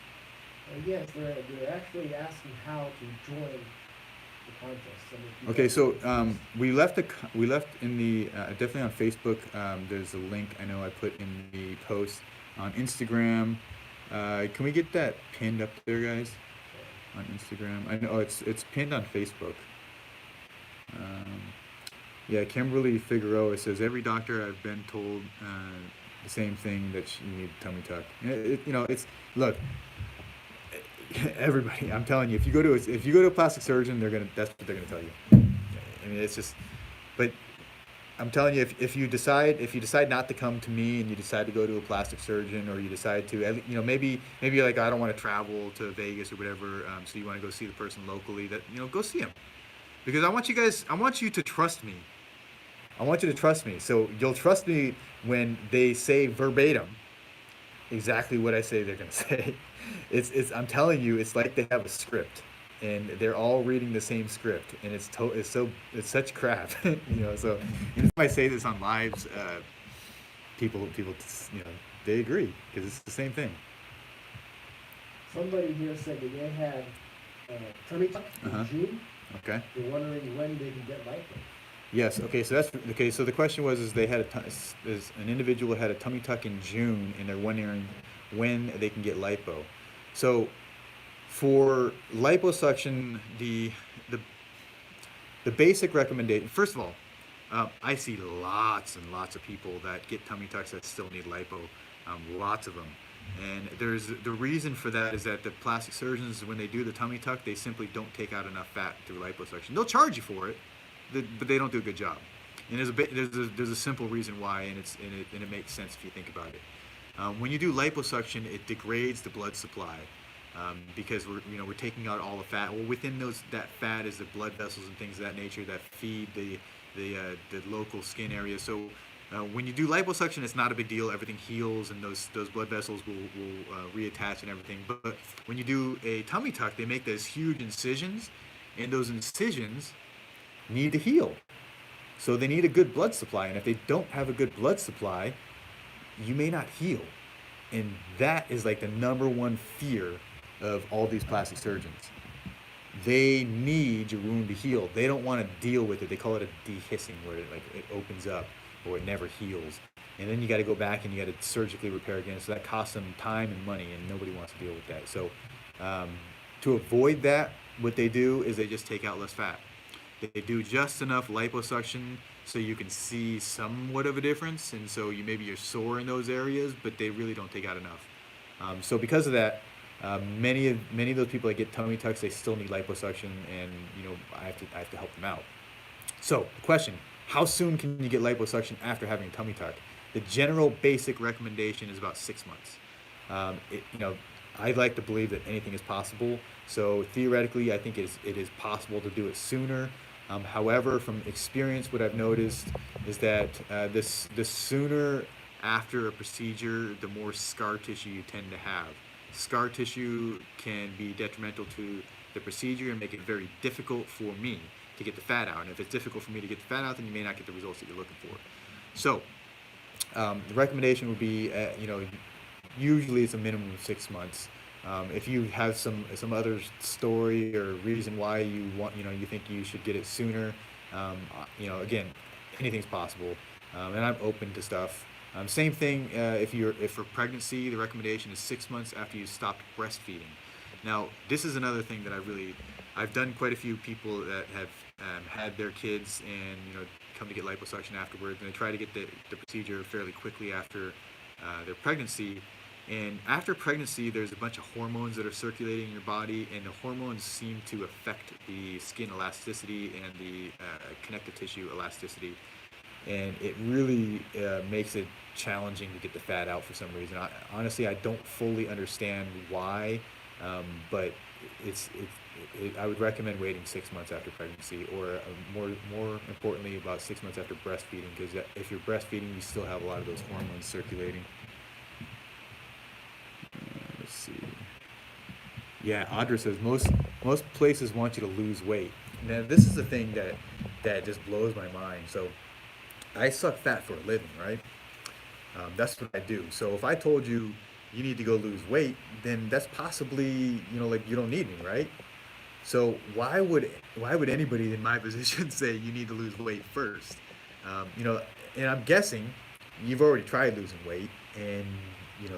Yes, they're actually asking how to join the contest. So if you Okay, guys- so we left in the definitely on Facebook. There's a link I know I put in the post on Instagram. Can we get that pinned up there, guys? On Instagram, I know it's pinned on Facebook. Yeah, Kimberly Figueroa says every doctor I've been told the same thing that you need tummy tuck. It's look. Everybody, I'm telling you, if you go to a plastic surgeon, that's what they're gonna tell you. I mean, it's just, but I'm telling you, if you decide not to come to me and you decide to go to a plastic surgeon, or you decide to, maybe you're like, I don't want to travel to Vegas or whatever, so you want to go see the person locally. Go see him, because I want you to trust me. I want you to trust me. So you'll trust me when they say verbatim exactly what I say they're gonna say. I'm telling you, it's like they have a script, and they're all reading the same script, and it's such crap. So if I say this on lives, people, they agree because it's the same thing. Somebody here said that they had tummy tuck in June. Okay. They're wondering when they can get lipo. Yes. Okay. So that's okay. So the question was, they had an individual had a tummy tuck in June, and they're wondering when they can get lipo. So for liposuction, the basic recommendation. First of all, I see lots and lots of people that get tummy tucks that still need lipo. Lots of them. And the reason for that is that the plastic surgeons, when they do the tummy tuck, they simply don't take out enough fat through liposuction. They'll charge you for it, but they don't do a good job. And there's a simple reason why, and it makes sense if you think about it. When you do liposuction, it degrades the blood supply, because we're taking out all the fat. Well, within that fat is the blood vessels and things of that nature that feed the local skin area. So when you do liposuction, it's not a big deal. Everything heals, and those blood vessels will reattach and everything. But when you do a tummy tuck, they make those huge incisions, and those incisions need to heal. So they need a good blood supply, and if they don't have a good blood supply, you may not heal. And that is like the number one fear of all these plastic surgeons. they need your wound to heal. They don't want to deal with it. They call it a dehiscing, where it opens up or it never heals. And then you got to go back and you got to surgically repair again. So that costs them time and money, and nobody wants to deal with that. So um, to avoid that, what they do is they just take out less fat. They do just enough liposuction so you can see somewhat of a difference, and so maybe you're sore in those areas, but they really don't take out enough. So because of that, many of those people that get tummy tucks, they still need liposuction, and I have to help them out. So the question: how soon can you get liposuction after having a tummy tuck? The general basic recommendation is about 6 months. I like to believe that anything is possible. So theoretically, I think it is possible to do it sooner. However, from experience, what I've noticed is that the sooner after a procedure, the more scar tissue you tend to have. Scar tissue can be detrimental to the procedure and make it very difficult for me to get the fat out. And if it's difficult for me to get the fat out, then you may not get the results that you're looking for. So the recommendation would be, usually it's a minimum of 6 months. If you have some other story or reason why you think you should get it sooner, again, anything's possible, and I'm open to stuff. Same thing if for pregnancy, the recommendation is 6 months after you stopped breastfeeding. Now, this is another thing that I've done quite a few people that have had their kids and come to get liposuction afterwards, and they try to get the procedure fairly quickly after their pregnancy. And after pregnancy, there's a bunch of hormones that are circulating in your body, and the hormones seem to affect the skin elasticity and the connective tissue elasticity. And it really makes it challenging to get the fat out for some reason. Honestly, I don't fully understand why, but I would recommend waiting 6 months after pregnancy, or more importantly, about 6 months after breastfeeding, because if you're breastfeeding, you still have a lot of those hormones circulating. Let's see. Yeah, Audra says most places want you to lose weight. Now, this is the thing that just blows my mind. So, I suck fat for a living, right? That's what I do. So if I told you you need to go lose weight, then that's possibly you don't need me, right? So why would anybody in my position say you need to lose weight first? And I'm guessing you've already tried losing weight, and you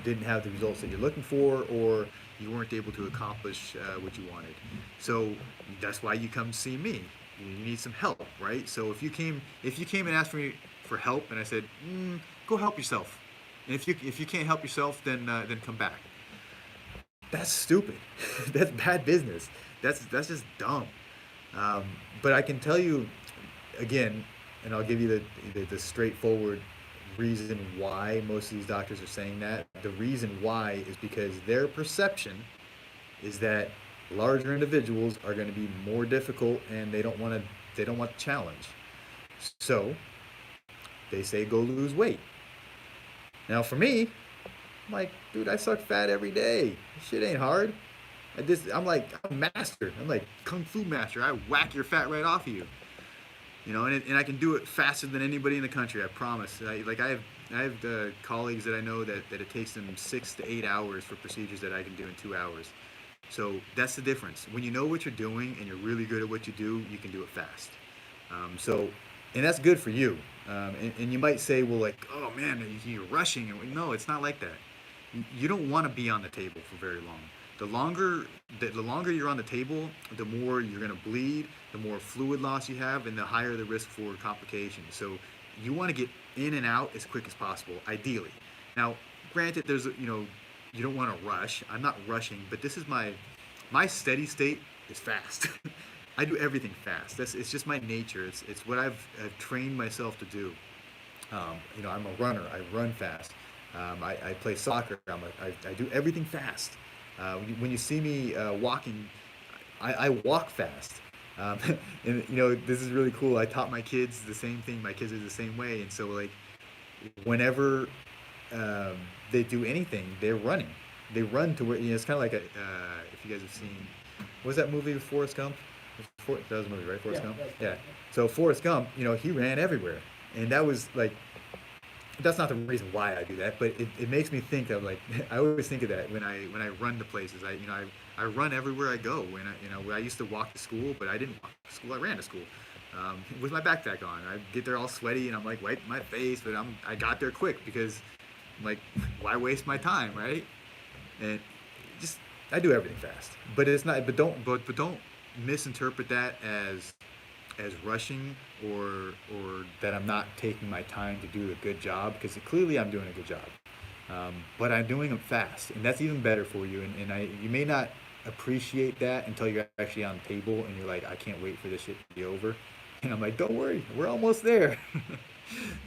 didn't have the results that you're looking for, or you weren't able to accomplish what you wanted. So that's why you come see me. You need some help, right? So if you came and asked me for help, and I said, go help yourself, and if you can't help yourself, then come back. That's stupid. That's bad business. That's just dumb. But I can tell you again, and I'll give you the straightforward reason why most of these doctors are saying that. The reason why is because their perception is that larger individuals are going to be more difficult, and they don't want the challenge. So they say go lose weight. Now for me, I'm like, dude, I suck fat every day. This shit ain't hard. I'm master. I'm like kung fu master. I whack your fat right off of you. And I can do it faster than anybody in the country. I promise. I have colleagues that I know that it takes them 6 to 8 hours for procedures that I can do in 2 hours. So that's the difference. When you know what you're doing and you're really good at what you do, you can do it fast. And that's good for you. And you might say, well, like, oh man, you're rushing. No, it's not like that. You don't want to be on the table for very long. The longer you're on the table, the more you're going to bleed, the more fluid loss you have, and the higher the risk for complications. So you want to get in and out as quick as possible, ideally. Now, granted, you don't want to rush. I'm not rushing, but this is my steady state is fast. I do everything fast. It's just my nature. It's what I've trained myself to do. I'm a runner. I run fast. I play soccer. I do everything fast. When you see me walking, I walk fast. And this is really cool. I taught my kids the same thing. My kids are the same way, and so like whenever they do anything, they're running. They run to where it's kind of like if you guys have seen, what was that movie with Forrest Gump? That was a movie, right? Forrest Gump. Yeah. So Forrest Gump, he ran everywhere, and that was like that's not the reason why I do that, but it makes me think of like I always think of that when I run to places. I run everywhere I go. When I used to walk to school, but I didn't walk to school. I ran to school with my backpack on. I get there all sweaty and I'm like wiping my face, but I got there quick because I'm like why waste my time, right? And just I do everything fast, but it's not. But don't misinterpret that as rushing or that I'm not taking my time to do a good job because clearly I'm doing a good job. But I'm doing them fast, and that's even better for you. And you may not appreciate that until you're actually on the table and you're like, I can't wait for this shit to be over. And I'm like, don't worry, we're almost there.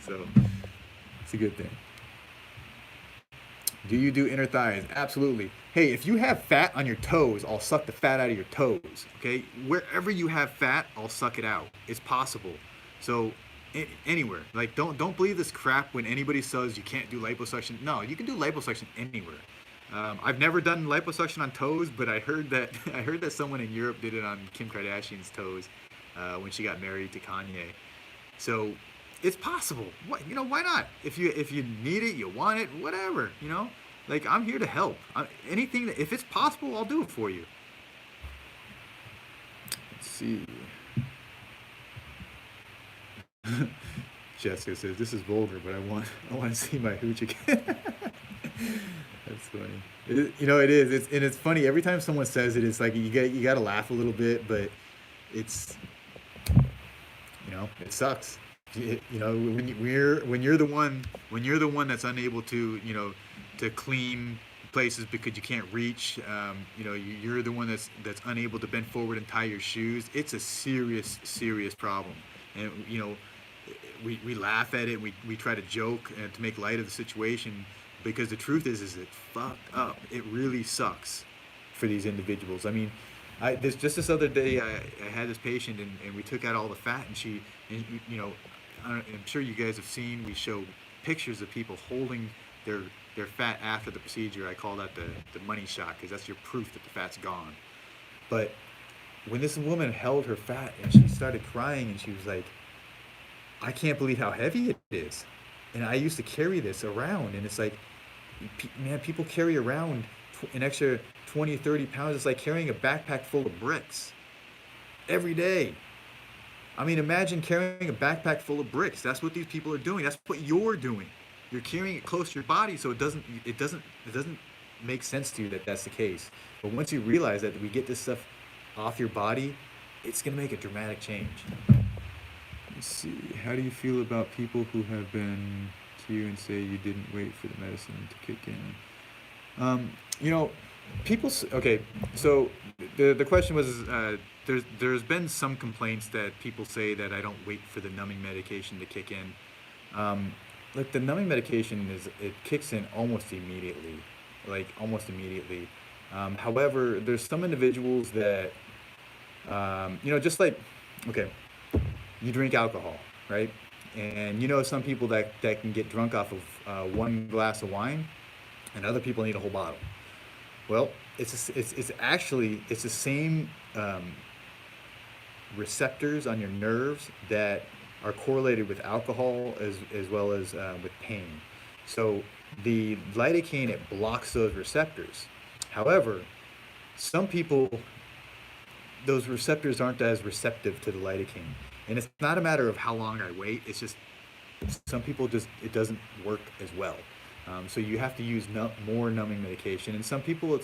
So it's a good thing. Do you do inner thighs? Absolutely. Hey, if you have fat on your toes, I'll suck the fat out of your toes. Okay? Wherever you have fat, I'll suck it out. It's possible. So anywhere. Like don't believe this crap when anybody says you can't do liposuction. No, you can do liposuction anywhere. I've never done liposuction on toes, but I heard that I heard that someone in Europe did it on Kim Kardashian's toes when she got married to Kanye. So it's possible. Why not? If you need it, you want it, whatever. Like I'm here to help. Anything that if it's possible, I'll do it for you. Let's see. Jessica says this is vulgar, but I want to see my hooch again. That's funny. It is. It's funny every time someone says it. It's like you got to laugh a little bit, but it's it sucks. When you're the one that's unable to clean places because you can't reach. You're the one that's unable to bend forward and tie your shoes. It's a serious problem, and we laugh at it. We try to joke and to make light of the situation because the truth is it's fucked up. It really sucks for these individuals. I mean, this other day I had this patient and we took out all the fat and I'm sure you guys have seen, we show pictures of people holding their fat after the procedure. I call that the money shot because that's your proof that the fat's gone. But when this woman held her fat and she started crying and she was like, I can't believe how heavy it is. And I used to carry this around and it's like, man, people carry around an extra 20 or 30 pounds. It's like carrying a backpack full of bricks every day. I mean, imagine carrying a backpack full of bricks. That's what these people are doing. That's what you're doing. You're carrying it close to your body, so it doesn't make sense to you that that's the case. But once you realize that we get this stuff off your body, it's gonna make a dramatic change. Let's see. How do you feel about people who have been to you and say you didn't wait for the medicine to kick in? Okay. So the question was, there's been some complaints that people say that I don't wait for the numbing medication to kick in. Like the numbing medication it kicks in almost immediately, However, there's some individuals that, just like, okay, you drink alcohol, right? And some people that can get drunk off of one glass of wine, and other people need a whole bottle. Well, it's actually the same receptors on your nerves that are correlated with alcohol as well as with pain. So the lidocaine, it blocks those receptors. However, some people, those receptors aren't as receptive to the lidocaine. And it's not a matter of how long I wait. It's just some people it doesn't work as well. So you have to use more numbing medication. And some people,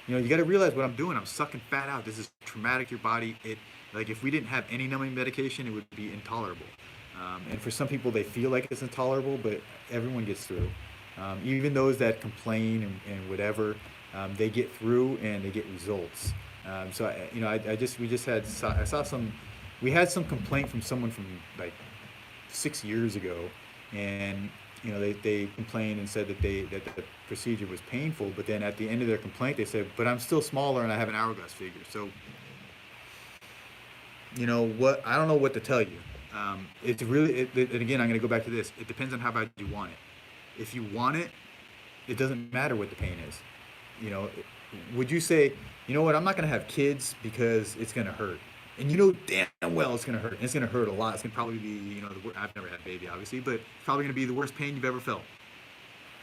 you got to realize what I'm doing. I'm sucking fat out. This is traumatic to your body. Like if we didn't have any numbing medication, it would be intolerable. And for some people, they feel like it's intolerable, but everyone gets through. Even those that complain and whatever, they get through and they get results. We had some complaint from someone from like 6 years ago, and they complained and said that the procedure was painful, but then at the end of their complaint they said, but I'm still smaller and I have an hourglass figure. So what, I don't know what to tell you. It's really, and again, I'm going to go back to this. It depends on how bad you want it. If you want it, it doesn't matter what the pain is. Would you say, you know what, I'm not going to have kids because it's going to hurt? and you know damn well it's gonna hurt. And it's gonna hurt a lot. It's gonna probably be, I've never had a baby, obviously, but it's probably gonna be the worst pain you've ever felt.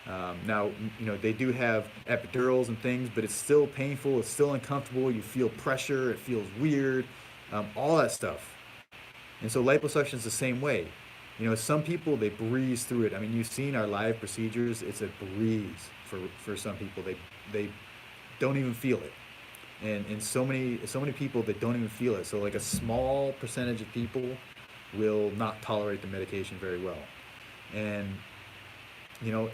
Now, they do have epidurals and things, but it's still painful. It's still uncomfortable. You feel pressure. It feels weird. All that stuff. And so liposuction is the same way. Some people they breeze through it. I mean, you've seen our live procedures. It's a breeze for some people. They don't even feel it, and so many people that don't even feel it. So like a small percentage of people will not tolerate the medication very well, and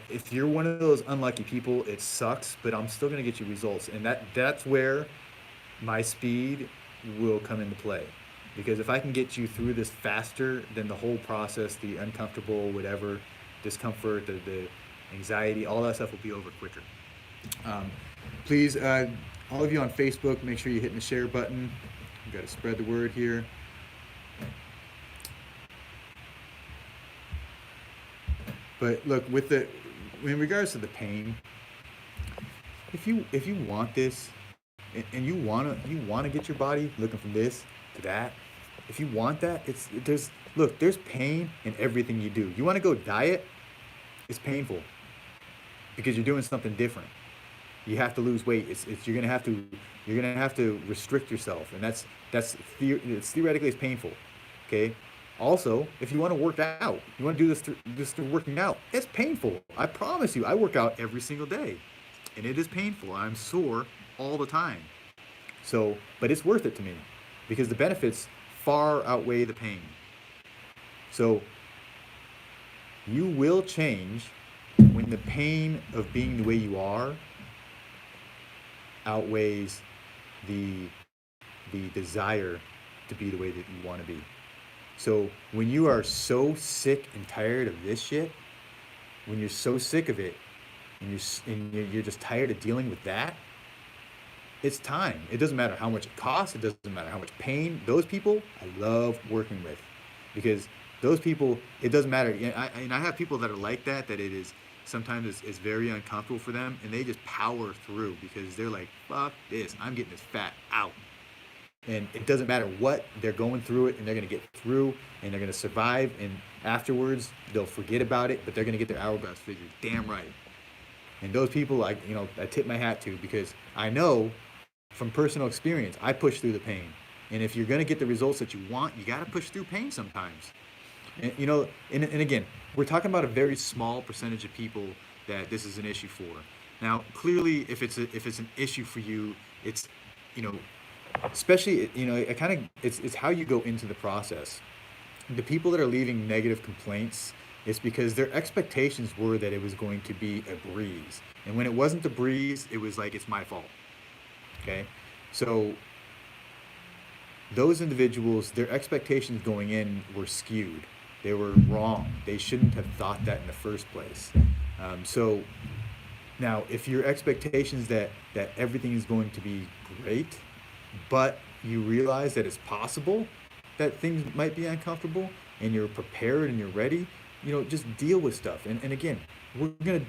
if you're one of those unlucky people, it sucks, but I'm still gonna get you results, and that's where my speed will come into play. Because if I can get you through this faster, then the whole process, the uncomfortable, whatever, discomfort, the anxiety, all that stuff will be over quicker. Please, all of you on Facebook, make sure you're hitting the share button. We've got to spread the word here. But look, in regards to the pain, if you want this, and you wanna get your body looking from this to that, if you want that, there's pain in everything you do. You want to go diet, it's painful, because you're doing something different. You have to lose weight. You're gonna have to restrict yourself, and it's theoretically it's painful. Okay. Also, if you want to work out, you want to do this through working out. It's painful. I promise you. I work out every single day, and it is painful. I'm sore all the time. So, but it's worth it to me, because the benefits far outweigh the pain. So, you will change when the pain of being the way you are outweighs the desire to be the way that you want to be. So when you are so sick and tired of this shit, when you're so sick of it, and you're just tired of dealing with that, it's time. It doesn't matter how much it costs. It doesn't matter how much pain. Those people I love working with, because those people, it doesn't matter. And I have people that are like that it is sometimes it's very uncomfortable for them, and they just power through because they're like, fuck this, I'm getting this fat out. And it doesn't matter what, they're going through it, and they're going to get through, and they're going to survive, and afterwards they'll forget about it, but they're going to get their hourglass figure. Damn right. And those people, I tip my hat to, because I know from personal experience, I push through the pain. And if you're going to get the results that you want, you got to push through pain sometimes. And again, we're talking about a very small percentage of people that this is an issue for. Now, clearly, if it's an issue for you, it's, especially, it's how you go into the process. The people that are leaving negative complaints, it's because their expectations were that it was going to be a breeze. And when it wasn't a breeze, it was like, it's my fault. Okay? So those individuals, their expectations going in were skewed. They were wrong. They shouldn't have thought that in the first place. So now, if your expectations that everything is going to be great, but you realize that it's possible that things might be uncomfortable, and you're prepared and you're ready, just deal with stuff. And again, we're gonna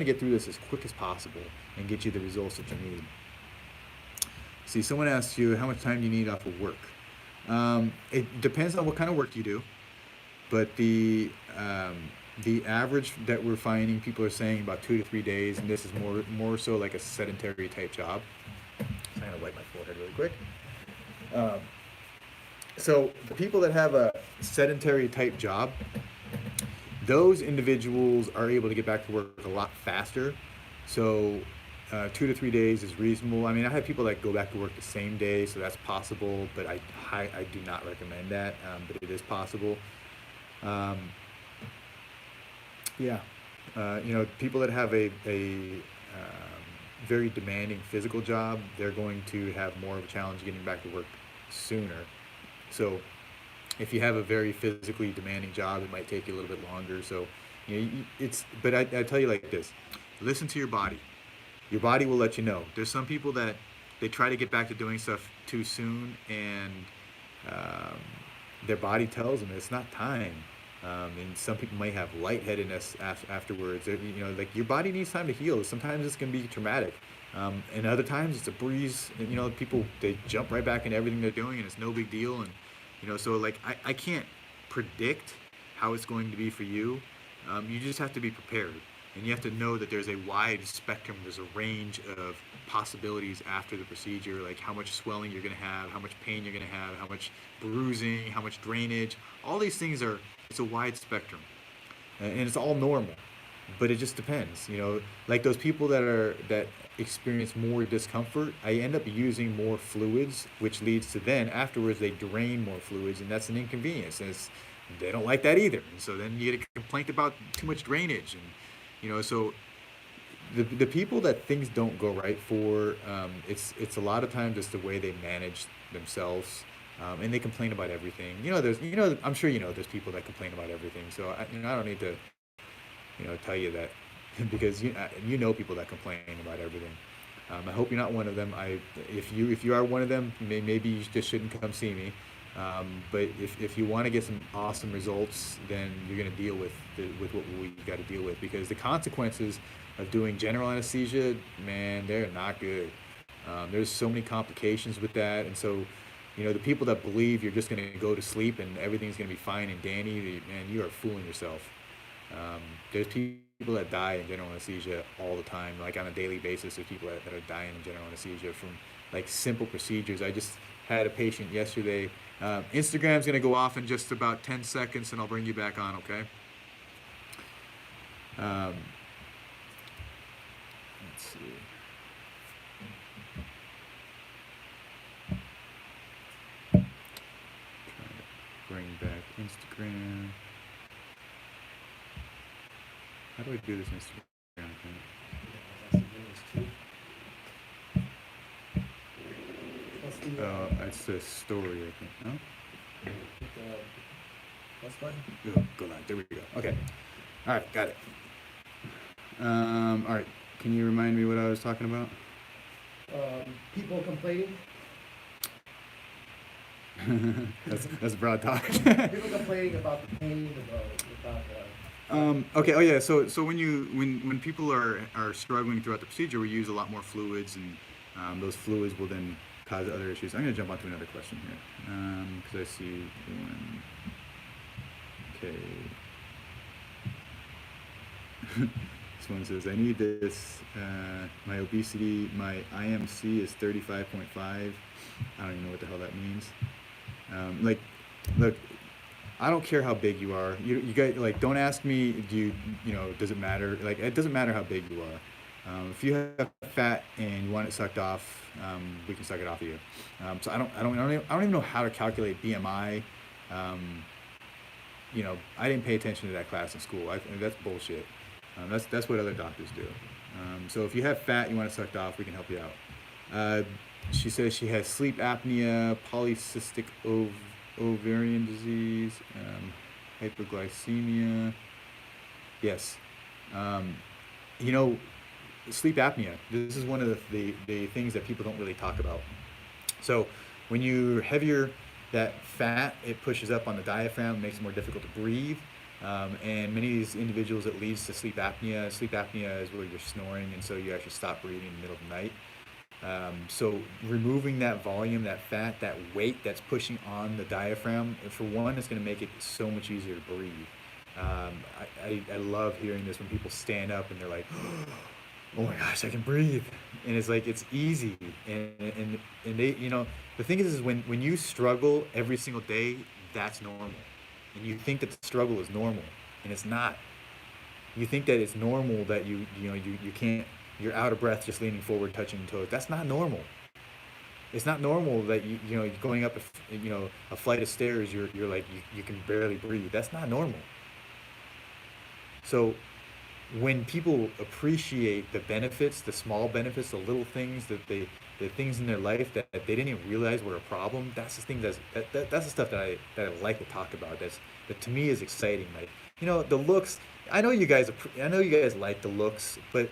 get through this as quick as possible and get you the results that you need. See, someone asked you, how much time do you need off of work? It depends on what kind of work you do, but the average that we're finding, people are saying about 2 to 3 days, and this is more so like a sedentary type job. So I'm gonna wipe my forehead really quick. So the people that have a sedentary type job, those individuals are able to get back to work a lot faster. So 2 to 3 days is reasonable. I mean, I have people that go back to work the same day, so that's possible, but I do not recommend that, but it is possible. Yeah, people that have a very demanding physical job, they're going to have more of a challenge getting back to work sooner. So if you have a very physically demanding job, it might take you a little bit longer. So but I tell you like this: listen to your body. Your body will let you know. There's some people that they try to get back to doing stuff too soon, and their body tells them it's not time. And some people may have lightheadedness afterwards. Like your body needs time to heal. Sometimes this can be traumatic, and other times it's a breeze. And, people they jump right back into everything they're doing, and it's no big deal. And so like I can't predict how it's going to be for you. You just have to be prepared, and you have to know that there's a wide spectrum. There's a range of possibilities after the procedure, like how much swelling you're going to have, how much pain you're going to have, how much bruising, how much drainage. All these things are, it's a wide spectrum, and it's all normal, but it just depends. Like those people that experience more discomfort, I end up using more fluids, which leads to then afterwards they drain more fluids, and that's an inconvenience. And they don't like that either, and so then you get a complaint about too much drainage. And so the people that things don't go right for, it's a lot of times just the way they manage themselves, and they complain about everything. I'm sure there's people that complain about everything. So I don't need to tell you that because people that complain about everything. I hope you're not one of them. If you are one of them, maybe you just shouldn't come see me. But if you want to get some awesome results, then you're going to deal with what we got to deal with, because the consequences of doing general anesthesia, man, they're not good. There's so many complications with that, and so the people that believe you're just going to go to sleep and everything's going to be fine and dandy, man, you are fooling yourself. There's people that die in general anesthesia all the time, like on a daily basis. There's people that are dying in general anesthesia from like simple procedures. I just had a patient yesterday. Instagram's gonna go off in just about 10 seconds, and I'll bring you back on, okay? Let's see. Trying to bring back Instagram. How do I do this Instagram thing? It's a story, I think. No? What's button? Go live. There we go. Okay. All right, got it. All right. Can you remind me what I was talking about? People complaining. that's broad talk. People complaining about the pain, Okay. Oh yeah. So when people are struggling throughout the procedure, we use a lot more fluids, and those fluids will then cause other issues. I'm gonna jump onto another question here because I see one. Okay. This one says, I need this. My obesity, my IMC is 35.5. I don't even know what the hell that means. Look, I don't care how big you are. You guys, like, don't ask me, does it matter? Like, it doesn't matter how big you are. If you have fat and you want it sucked off, we can suck it off of you. So I don't even know how to calculate BMI. I didn't pay attention to that class in school. That's bullshit. That's what other doctors do. So if you have fat, you want it sucked off, we can help you out. She says she has sleep apnea, polycystic ovarian disease, hyperglycemia. Yes. Sleep apnea. This is one of the things that people don't really talk about. So when you're heavier, that fat, it pushes up on the diaphragm, makes it more difficult to breathe. And many of these individuals, it leads to sleep apnea. Sleep apnea is where you're snoring, and so you actually stop breathing in the middle of the night. So removing that volume, that fat, that weight that's pushing on the diaphragm, for one, it's going to make it so much easier to breathe. I love hearing this when people stand up and they're like, oh my gosh, I can breathe. And it's like, it's easy. And they, the thing is when you struggle every single day, that's normal. And you think that the struggle is normal, and it's not. You think that it's normal that you can't, you're out of breath just leaning forward, touching toes. That's not normal. It's not normal that you're going up a flight of stairs, you're like you can barely breathe. That's not normal. So when people appreciate the benefits, the small benefits, the little things the things in their life that they didn't even realize were a problem, that's the thing that's the stuff that I like to talk about. That to me is exciting. Like, the looks. I know you guys like the looks, but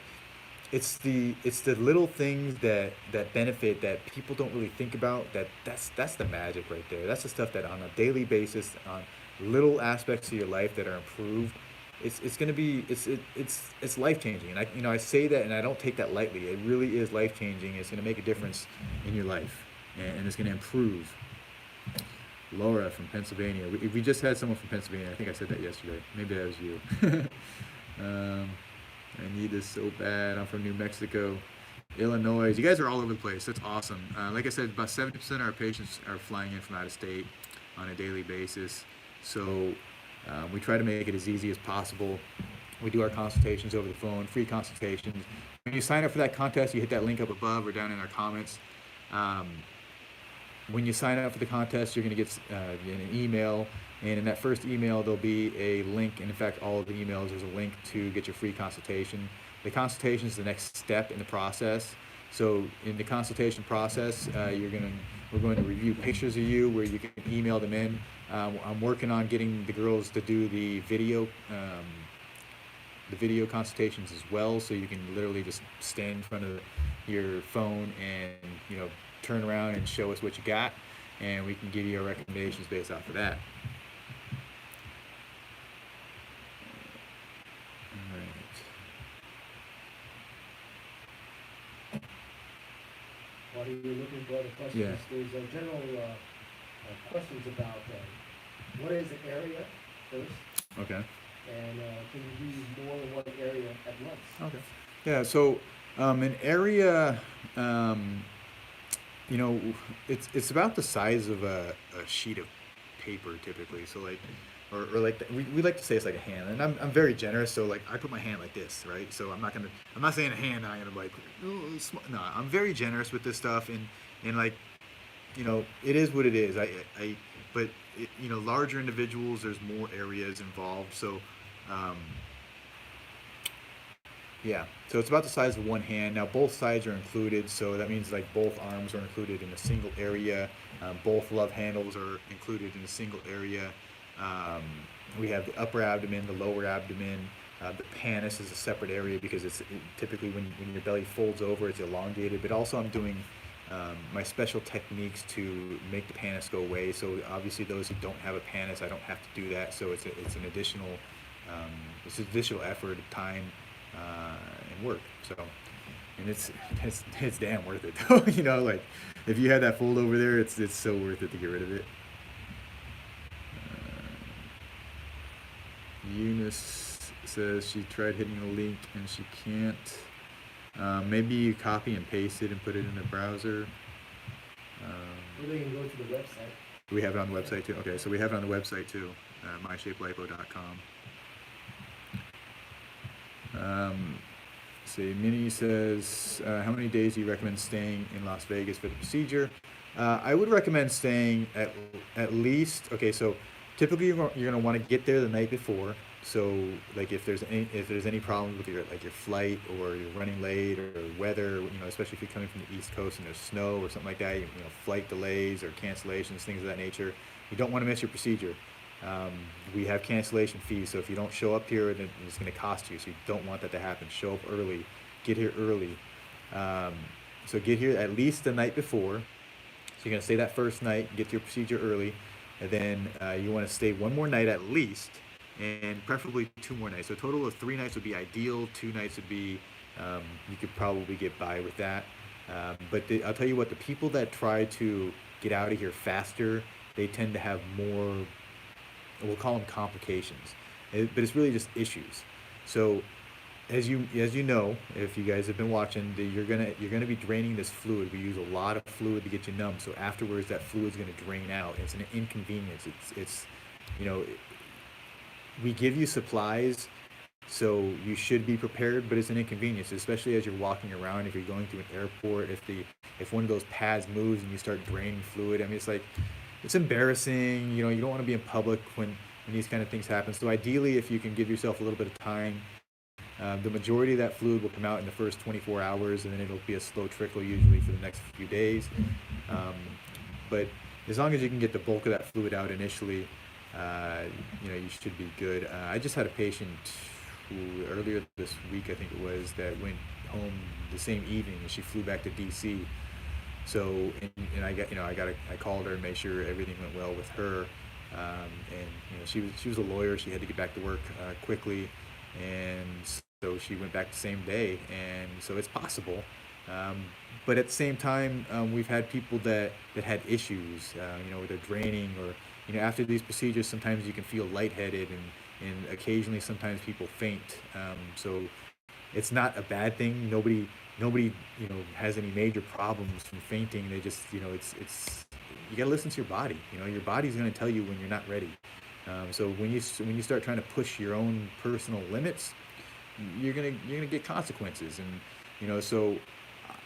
it's the little things that benefit that people don't really think about. That's the magic right there. That's the stuff that on a daily basis, little aspects of your life that are improved, it's gonna be it's life changing. And I say that and I don't take that lightly. It really is life changing. It's gonna make a difference in your life, and it's gonna improve. Laura from Pennsylvania. We just had someone from Pennsylvania. I think I said that yesterday. Maybe that was you. um, I need this so bad. I'm from New Mexico. Illinois. You guys are all over the place. That's awesome. Like I said, about 70% of our patients are flying in from out of state on a daily basis. So we try to make it as easy as possible. We do our consultations over the phone, free consultations. When you sign up for that contest, you hit that link up above or down in our comments. Um, when you sign up for the contest, you're going to get an email, and in that first email, there'll be a link. And in fact, all of the emails, there's a link to get your free consultation. The consultation is the next step in the process. So in the consultation process, we're going to review pictures of you where you can email them in. I'm working on getting the girls to do the video consultations as well, so you can literally just stand in front of your phone and turn around and show us what you got, and we can give you our recommendations based off of that. All right. While you're looking for other questions, Yeah. there's a general questions about what is the area first, Okay. and can you do more than one area at once? Okay. Yeah. So an area, it's about the size of a sheet of paper typically. So like, or like we like to say it's like a hand, and I'm very generous. So like I put my hand like this, right? So I'm not saying a hand. I'm gonna like, no. I'm very generous with this stuff, and like, it is what it is. But larger individuals, there's more areas involved. So, yeah. So it's about the size of one hand. Now both sides are included, so that means like both arms are included in a single area. Both love handles are included in a single area. We have the upper abdomen, the lower abdomen. The pannus is a separate area because typically when your belly folds over, it's elongated. But also I'm doing my special techniques to make the pannus go away. So obviously those who don't have a pannus, I don't have to do that. So it's an additional effort, time, and work. So, and it's damn worth it though. Like if you had that fold over there, it's so worth it to get rid of it. Eunice says she tried hitting the link and she can't. Maybe you copy and paste it and put it in the browser. Or they can go to the website. We have it on the website too. Okay, so we have it on the website too, myshapelipo.com. See, Minnie says, how many days do you recommend staying in Las Vegas for the procedure? I would recommend staying at least. Okay, so typically you're going to want to get there the night before. So like if there's any problems with your flight, or you're running late, or weather, especially if you're coming from the East Coast and there's snow or something like that, flight delays or cancellations, things of that nature, you don't want to miss your procedure. We have cancellation fees, so if you don't show up here, then it's going to cost you. So you don't want that to happen. Show up early, get here early. So get here at least the night before. So you're going to stay that first night, get to your procedure early, and then you want to stay one more night at least, and preferably 2 more nights. So a total of 3 nights would be ideal. 2 nights would be, you could probably get by with that. But I'll tell you what, the people that try to get out of here faster, they tend to have more, we'll call them complications. But it's really just issues. So as you know, if you guys have been watching, you're gonna be draining this fluid. We use a lot of fluid to get you numb. So afterwards, that fluid's gonna drain out. It's an inconvenience. It's we give you supplies, so you should be prepared, but it's an inconvenience, especially as you're walking around. If you're going through an airport, if one of those pads moves and you start draining fluid, I mean, it's embarrassing. You don't want to be in public when these kind of things happen. So ideally, if you can give yourself a little bit of time, the majority of that fluid will come out in the first 24 hours, and then it'll be a slow trickle usually for the next few days. But as long as you can get the bulk of that fluid out initially, you should be good. I just had a patient who earlier this week, I think it was, that went home the same evening and she flew back to DC. So, and I called her and made sure everything went well with her. And she was a lawyer. She had to get back to work quickly, and so she went back the same day. And so it's possible. Um, but at the same time, we've had people that had issues, where they're draining, or after these procedures, sometimes you can feel lightheaded, and occasionally sometimes people faint. So it's not a bad thing. Nobody has any major problems from fainting. They just it's you got to listen to your body. Your body's going to tell you when you're not ready. So when you start trying to push your own personal limits, you're gonna get consequences. And so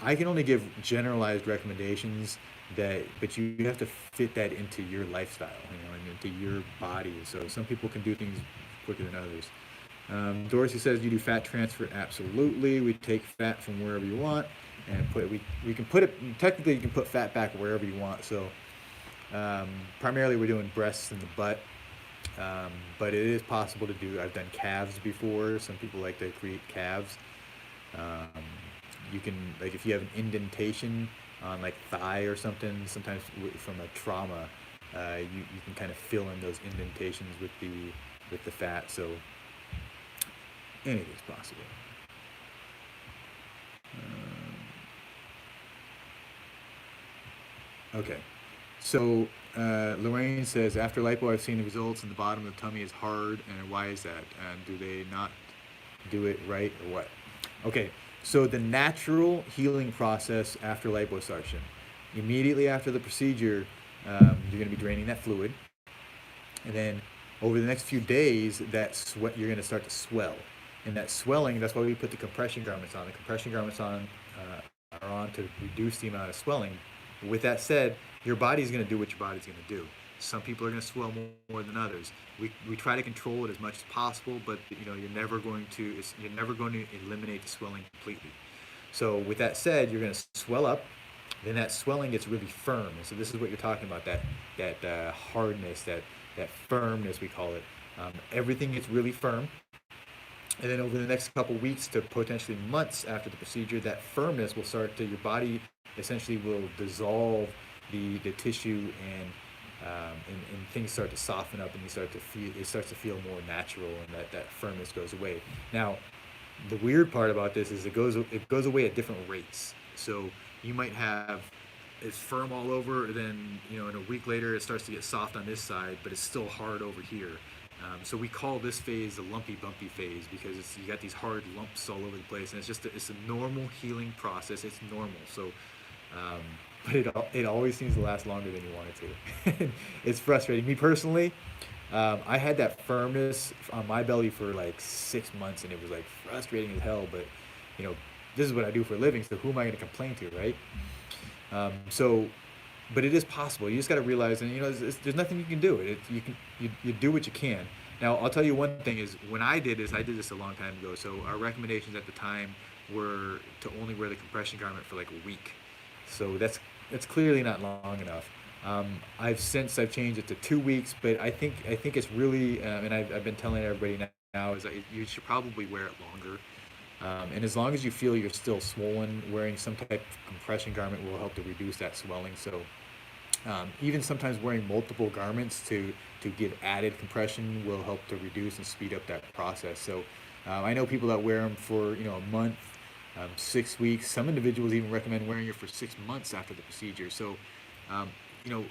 I can only give generalized recommendations, but you have to fit that into your lifestyle, and into your body. So some people can do things quicker than others. Dorsey says, you do fat transfer? Absolutely. We take fat from wherever you want, and we can put it, technically you can put fat back wherever you want. So primarily we're doing breasts and the butt, but it is possible to do. I've done calves before. Some people like to create calves. Um, you can, like, if you have an indentation on like thigh or something, sometimes from a trauma, you can kind of fill in those indentations with the fat. So anything's possible. Okay. So Lorraine says, after lipo, I've seen the results, and the bottom of the tummy is hard. And why is that? And do they not do it right, or what? Okay. So the natural healing process after liposuction, immediately after the procedure, you're going to be draining that fluid, and then over the next few days, that sweat, you're going to start to swell, and that swelling. That's why we put the compression garments on. The compression garments are on to reduce the amount of swelling. But with that said, your body's going to do what your body's going to do. Some people are going to swell more than others. We try to control it as much as possible, but you're never going to eliminate the swelling completely. So with that said, you're going to swell up, then that swelling gets really firm. And so this is what you're talking about, that hardness, that firmness, we call it. Everything gets really firm, and then over the next couple weeks to potentially months after the procedure, that firmness will start to, your body essentially will dissolve the tissue, and things start to soften up, and it starts to feel more natural, and that firmness goes away. Now, the weird part about this is it goes away at different rates. So you might have it's firm all over, then in a week later it starts to get soft on this side, but it's still hard over here. So we call this phase the lumpy bumpy phase, because you got these hard lumps all over the place, and it's a normal healing process. It's normal. So but it always seems to last longer than you want it to. It's frustrating. Me personally, I had that firmness on my belly for like 6 months, and it was like frustrating as hell. But this is what I do for a living, so who am I going to complain to, right? So, but it is possible. You just got to realize, and there's nothing you can do. You do what you can. Now, I'll tell you one thing is, when I did this a long time ago. So our recommendations at the time were to only wear the compression garment for like a week. So that's clearly not long enough. I've changed it to 2 weeks, but I think it's really, and I've been telling everybody now is that you should probably wear it longer. And as long as you feel you're still swollen, wearing some type of compression garment will help to reduce that swelling. So even sometimes wearing multiple garments to give added compression will help to reduce and speed up that process. So I know people that wear them for a month, 6 weeks. Some individuals even recommend wearing it for 6 months after the procedure. So um, you know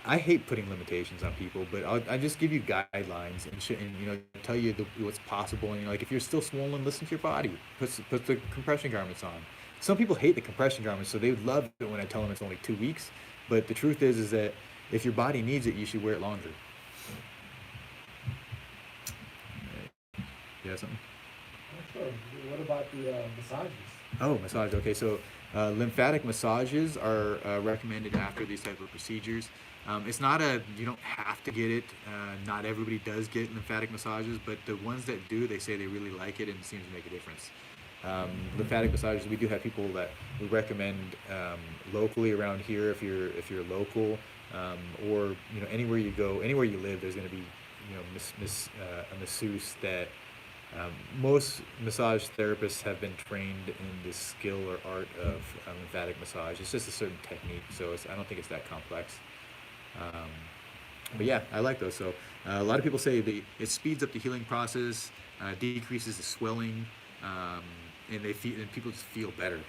I hate putting limitations on people, but I just give you guidelines, and tell you what's possible. And like, if you're still swollen, listen to your body. Put the compression garments on. Some people hate the compression garments, so they would love it when I tell them it's only 2 weeks. But the truth is that if your body needs it, you should wear it longer. You have something? Sure. What about the massages? Oh, massage. Okay, so lymphatic massages are recommended after these type of procedures. It's not you don't have to get it. Not everybody does get lymphatic massages, but the ones that do, they say they really like it and it seems to make a difference. Lymphatic massages, we do have people that we recommend locally around here, if you're local, or anywhere you go, anywhere you live, there's going to be a masseuse that. Most massage therapists have been trained in the skill or art of lymphatic massage. It's just a certain technique, so I don't think it's that complex. Um, But yeah, I like those. So a lot of people say it speeds up the healing process, decreases the swelling, um, and and people just feel better.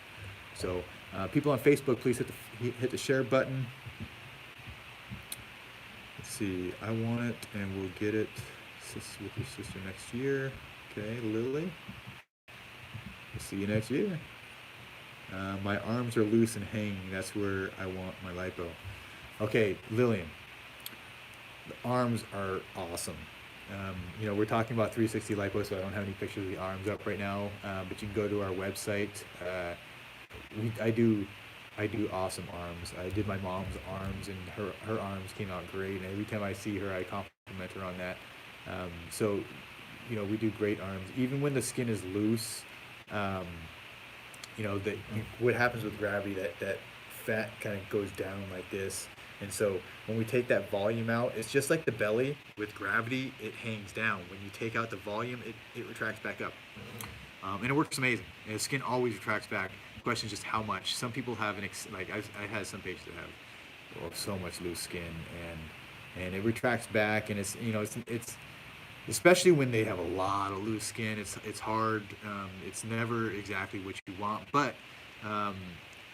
So people on Facebook, please hit the share button. Let's see. I want it, and we'll get it with your sister next year. Okay, Lily. We'll see you next year. My arms are loose and hanging. That's where I want my lipo. Okay, Lillian. The arms are awesome. We're talking about 360 lipo, so I don't have any pictures of the arms up right now. But you can go to our website. I do awesome arms. I did my mom's arms, and her arms came out great. And every time I see her, I compliment her on that. So, we do great arms. Even when the skin is loose, um, what happens with gravity, that fat kind of goes down like this. And so when we take that volume out, it's just like the belly. With gravity, it hangs down. When you take out the volume, it retracts back up. And it works amazing. And the skin always retracts back. The question is just how much. Some people have I had some patients that have so much loose skin, and it retracts back, and it's especially when they have a lot of loose skin. It's hard. It's never exactly what you want, but um,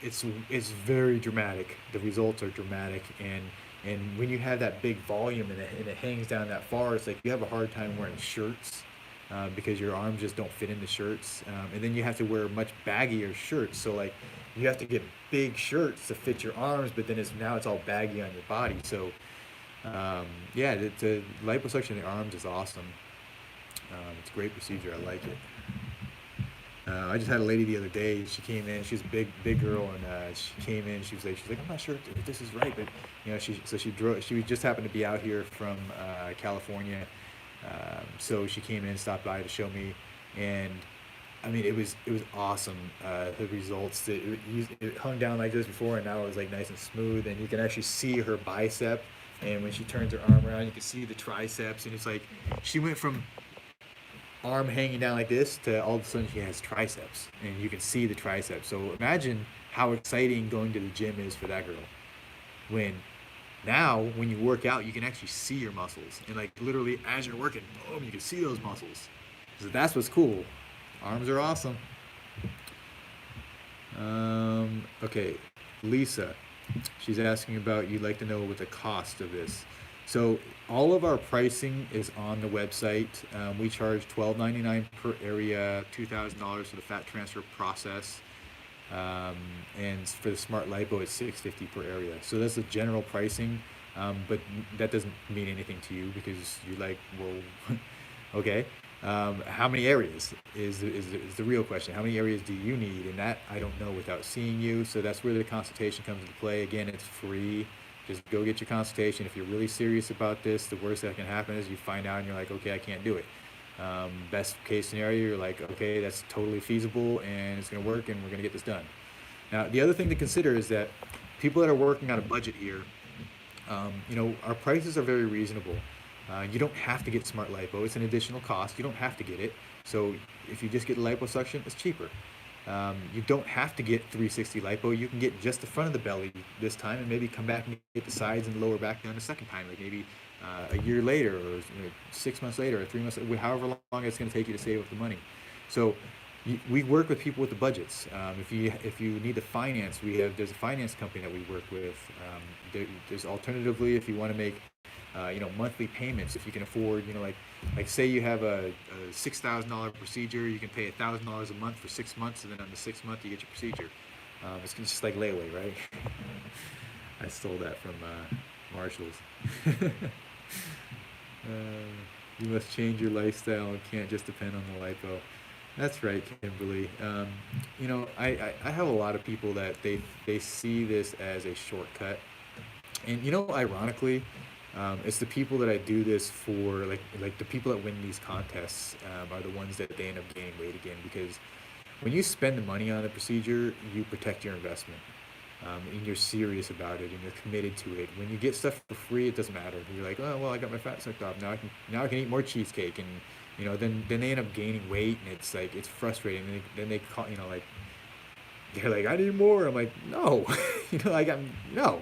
it's very dramatic. The results are dramatic, and when you have that big volume and it hangs down that far, it's like you have a hard time wearing shirts. Because your arms just don't fit into shirts, and then you have to wear much baggier shirts. So like, you have to get big shirts to fit your arms, but then now it's all baggy on your body. So yeah, the liposuction in the arms is awesome. It's a great procedure. I like it. I just had a lady the other day. She came in. She's a big girl, and she came in. She's like, I'm not sure if this is right, but she drove. She just happened to be out here from California. So she came in, stopped by to show me, and I mean, it was awesome. The results, it hung down like this before, and now it was like nice and smooth, and you can actually see her bicep. And when she turns her arm around, you can see the triceps, and it's like she went from arm hanging down like this to all of a sudden she has triceps, and you can see the triceps. So imagine how exciting going to the gym is for that girl. When Now, when you work out, you can actually see your muscles. And like literally as you're working, boom, you can see those muscles. So that's what's cool. Arms are awesome. Okay, Lisa. She's asking about, you'd like to know what the cost of this. So all of our pricing is on the website. We charge $12.99 per area, $2,000 for the fat transfer process. And for the smart lipo, it's $650 per area. So that's the general pricing, but that doesn't mean anything to you because you're like, well, okay. How many areas is the real question? How many areas do you need? And that I don't know without seeing you. So that's where the consultation comes into play. Again, it's free. Just go get your consultation. If you're really serious about this, the worst that can happen is you find out and you're like, okay, I can't do it. Best case scenario, you're like, okay, that's totally feasible and it's going to work and we're going to get this done. Now, the other thing to consider is that people that are working on a budget here, our prices are very reasonable. You don't have to get smart lipo. It's an additional cost. You don't have to get it. So if you just get liposuction, it's cheaper. You don't have to get 360 lipo. You can get just the front of the belly this time and maybe come back and get the sides and lower back down the second time, like maybe a year later or 6 months later or 3 months, however long it's going to take you to save up the money. So we work with people with the budgets. If you need to finance, there's a finance company that we work with. There's alternatively, if you want to make monthly payments, if you can afford, like say you have a $6,000 procedure, you can pay $1,000 a month for 6 months, and then on the 6th month you get your procedure. It's just like layaway, right? I stole that from Marshall's. You must change your lifestyle and can't just depend on the lipo. That's right, Kimberly. I have a lot of people that they see this as a shortcut, and ironically, it's the people that I do this for, like the people that win these contests are the ones that they end up gaining weight again, because when you spend the money on a procedure, you protect your investment. And you're serious about it and you're committed to it. When you get stuff for free, it doesn't matter. You're like, oh well, I got my fat sucked off. Now I can eat more cheesecake, and then they end up gaining weight, and it's like it's frustrating. And then they call, like they're like, I need more. I'm like, no, no,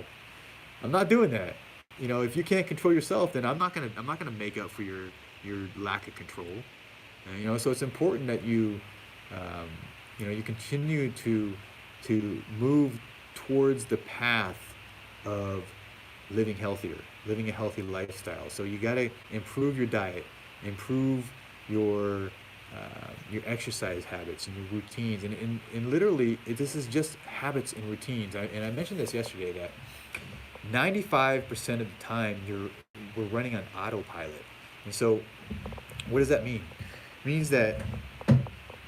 I'm not doing that. if you can't control yourself, then I'm not gonna make up for your lack of control. So it's important that um, you continue to move towards the path of living healthier, living a healthy lifestyle. So you got to improve your diet, improve your exercise habits and your routines, and literally this is just habits and routines. And I mentioned this yesterday that 95% of the time we're running on autopilot. And so what does that mean? It means that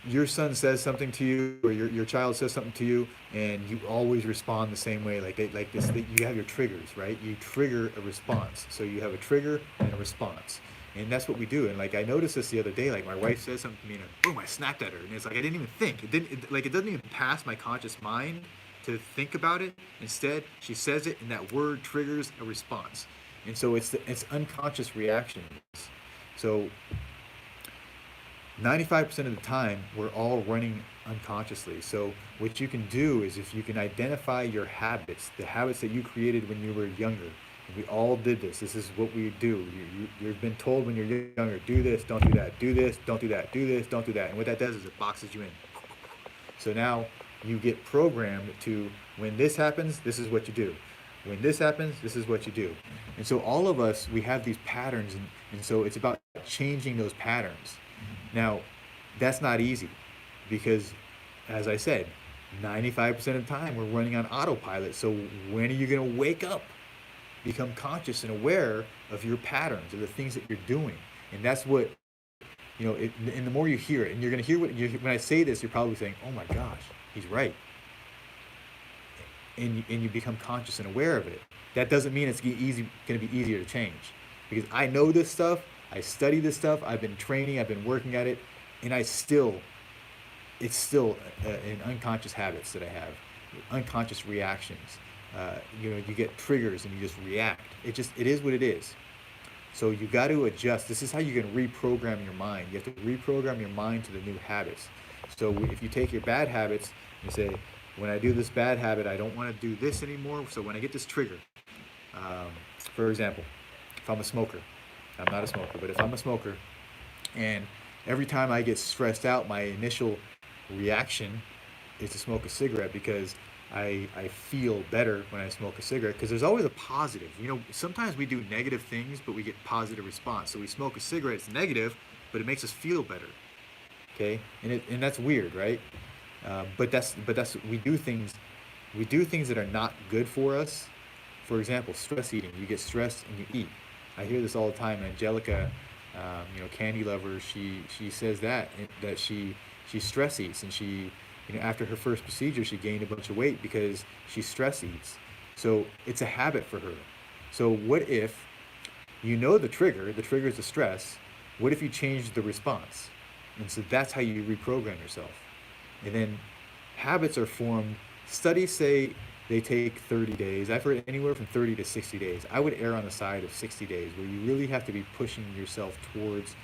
your son says something to you, or your child says something to you, and you always respond the same way, like this. You have your triggers, right? You trigger a response. So you have a trigger and a response, and that's what we do. And like I noticed this the other day, like my wife says something to me, and boom, I snapped at her, and it's like I didn't even think. It doesn't even pass my conscious mind to think about it. Instead, she says it, and that word triggers a response. And so it's unconscious reactions. So 95% of the time we're all running unconsciously. So what you can do is, if you can identify your habits, the habits that you created when you were younger, and we all did this is what we do. You've been told when you're younger, do this, don't do that, do this, don't do that, do this, don't do that. And what that does is it boxes you in. So now you get programmed to, when this happens, this is what you do. When this happens, this is what you do. And so all of us, we have these patterns, and so it's about changing those patterns. Now, that's not easy because, as I said, 95% of the time we're running on autopilot. So when are you going to wake up, become conscious and aware of your patterns, of the things that you're doing? And that's what, and the more you hear it, and you're going to hear when I say this, you're probably saying, oh my gosh, he's right. And you become conscious and aware of it. That doesn't mean it's going to be easier to change, because I know this stuff. I study this stuff. I've been training. I've been working at it, and it's still an unconscious habits that I have, unconscious reactions. You get triggers and you just react. It is what it is. So you got to adjust. This is how you can reprogram your mind. You have to reprogram your mind to the new habits. So if you take your bad habits and say, when I do this bad habit, I don't want to do this anymore. So when I get this trigger, for example, if I'm a smoker, I'm not a smoker, but if I'm a smoker, and every time I get stressed out, my initial reaction is to smoke a cigarette, because I feel better when I smoke a cigarette, because there's always a positive. Sometimes we do negative things, but we get positive response. So we smoke a cigarette, it's negative, but it makes us feel better. Okay, and that's weird, right? But that's we do things that are not good for us. For example, stress eating. You get stressed and you eat. I hear this all the time. Angelica, candy lover, she says that she stress eats, and she, after her first procedure, she gained a bunch of weight because she stress eats. So it's a habit for her. So what if the trigger is the stress? What if you change the response? And so that's how you reprogram yourself. And then habits are formed. Studies say they take 30 days. I've heard anywhere from 30 to 60 days. I would err on the side of 60 days, where you really have to be pushing yourself towards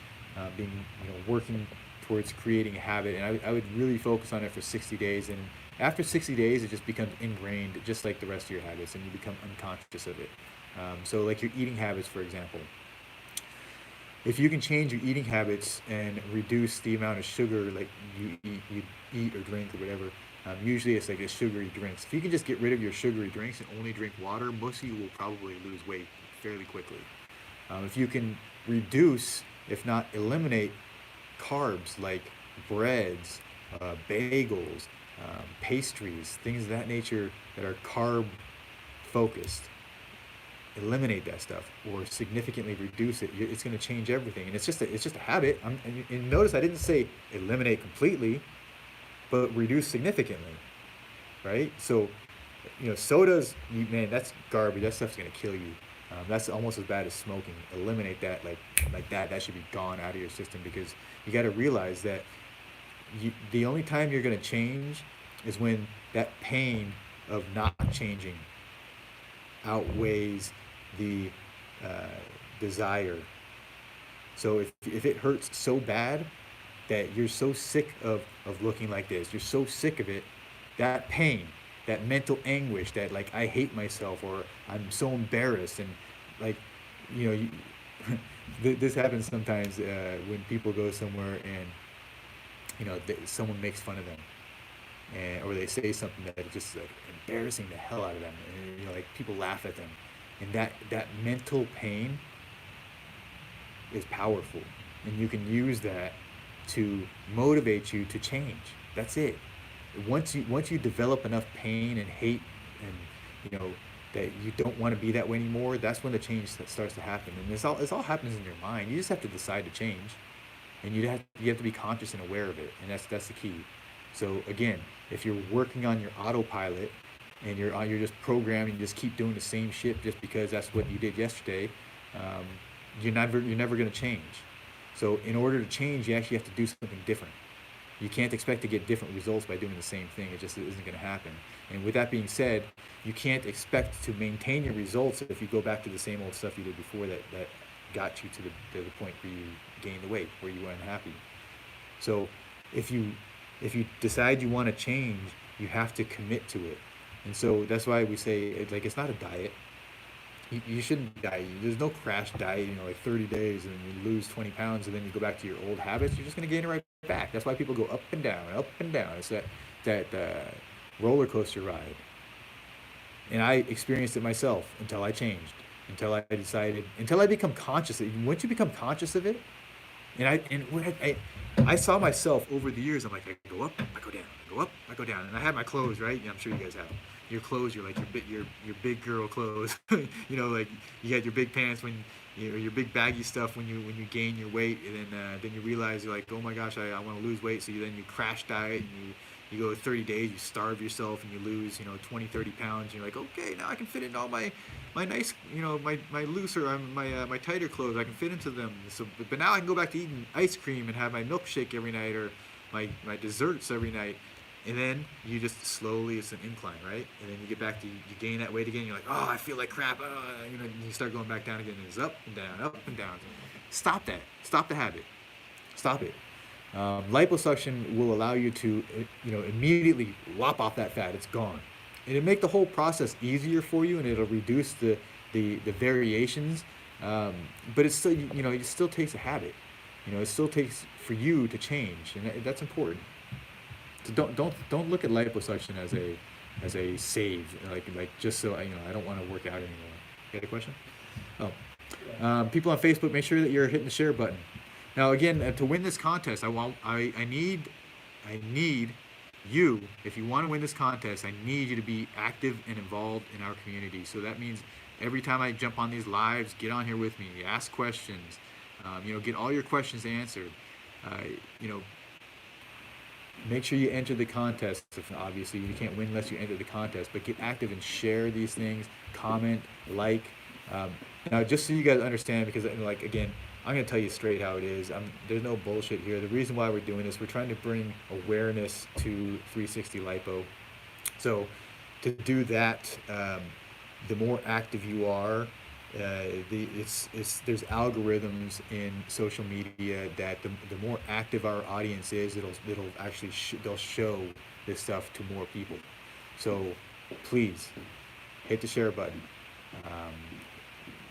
working towards creating a habit. And I would really focus on it for 60 days. And after 60 days, it just becomes ingrained, just like the rest of your habits, and you become unconscious of it. So like your eating habits, for example. If you can change your eating habits and reduce the amount of sugar, like you eat or drink or whatever, usually it's like a sugary drinks. If you can just get rid of your sugary drinks and only drink water, most of you will probably lose weight fairly quickly. If you can reduce, if not eliminate, carbs like breads, bagels, pastries, things of that nature that are carb focused, eliminate that stuff or significantly reduce it, it's going to change everything. And it's just a habit. And notice I didn't say eliminate completely, but reduce significantly, right? So sodas, man, that's garbage. That stuff's going to kill you. That's almost as bad as smoking. Eliminate that, like that should be gone out of your system, because you got to realize that the only time you're going to change is when that pain of not changing outweighs the uh, desire. So if it hurts so bad that you're so sick of looking like this, you're so sick of it, that pain, that mental anguish, that like I hate myself or I'm so embarrassed, and like, you know, this happens sometimes when people go somewhere and someone makes fun of them, and or they say something that is just like embarrassing the hell out of them, and like people laugh at them, and that mental pain is powerful, and you can use that to motivate you to change. That's it. Once you develop enough pain and hate, and you know that you don't want to be that way anymore, that's when the change starts to happen. And it's all happens in your mind. You just have to decide to change, and you have to be conscious and aware of it, and that's the key. So again, if you're working on your autopilot and you're just programming, you just keep doing the same shit just because that's what you did yesterday, um, you're never going to change. So in order to change, you actually have to do something different. You can't expect to get different results by doing the same thing. It just isn't going to happen. And with that being said, you can't expect to maintain your results if you go back to the same old stuff you did before that got you to the point where you gained the weight, where you were unhappy. So if you decide you want to change, you have to commit to it. And so that's why we say like it's not a diet. You shouldn't diet. There's no crash diet, like 30 days and then you lose 20 pounds and then you go back to your old habits. You're just going to gain it right back. That's why people go up and down, up and down. It's that roller coaster ride. And I experienced it myself until I changed, until I become conscious of it. Once you become conscious of it, and when I saw myself over the years. I'm like, I go up, I go down, I go up, I go down, and I had my clothes, right. Yeah, I'm sure you guys have them. Your clothes, you're like your big girl clothes. Like you got your big pants when your big baggy stuff when you gain your weight, and then you realize you're like, oh my gosh, I want to lose weight. So then you crash diet and you go 30 days, you starve yourself, and you lose 20, 30 pounds. And you're like, okay, now I can fit in all my nice, my looser, my tighter clothes. I can fit into them. So, but now I can go back to eating ice cream and have my milkshake every night, or my desserts every night. And then you just slowly, it's an incline, right? And then you get back to, you gain that weight again. You're like, oh, I feel like crap. And you start going back down again. And it's up and down, up and down. Stop that. Stop the habit. Stop it. Liposuction will allow you to, immediately lop off that fat. It's gone. And it'll make the whole process easier for you, and it'll reduce the variations. But it's still, it still takes a habit. It still takes for you to change, and that's important. So don't look at liposuction as a save, like just so I don't want to work out anymore. You got a question? Oh, people on Facebook, make sure that you're hitting the share button. Now again, to win this contest, I need you. If you want to win this contest, I need you to be active and involved in our community. So that means every time I jump on these lives, get on here with me, ask questions, get all your questions answered. Make sure you enter the contest. Obviously, you can't win unless you enter the contest, but get active and share these things, comment, like. Now, just so you guys understand, because again, I'm going to tell you straight how it is. There's no bullshit here. The reason why we're doing this, we're trying to bring awareness to 360 Lipo. So to do that, the more active you are, there's algorithms in social media that the more active our audience is, it'll actually they'll show this stuff to more people. So please hit the share button.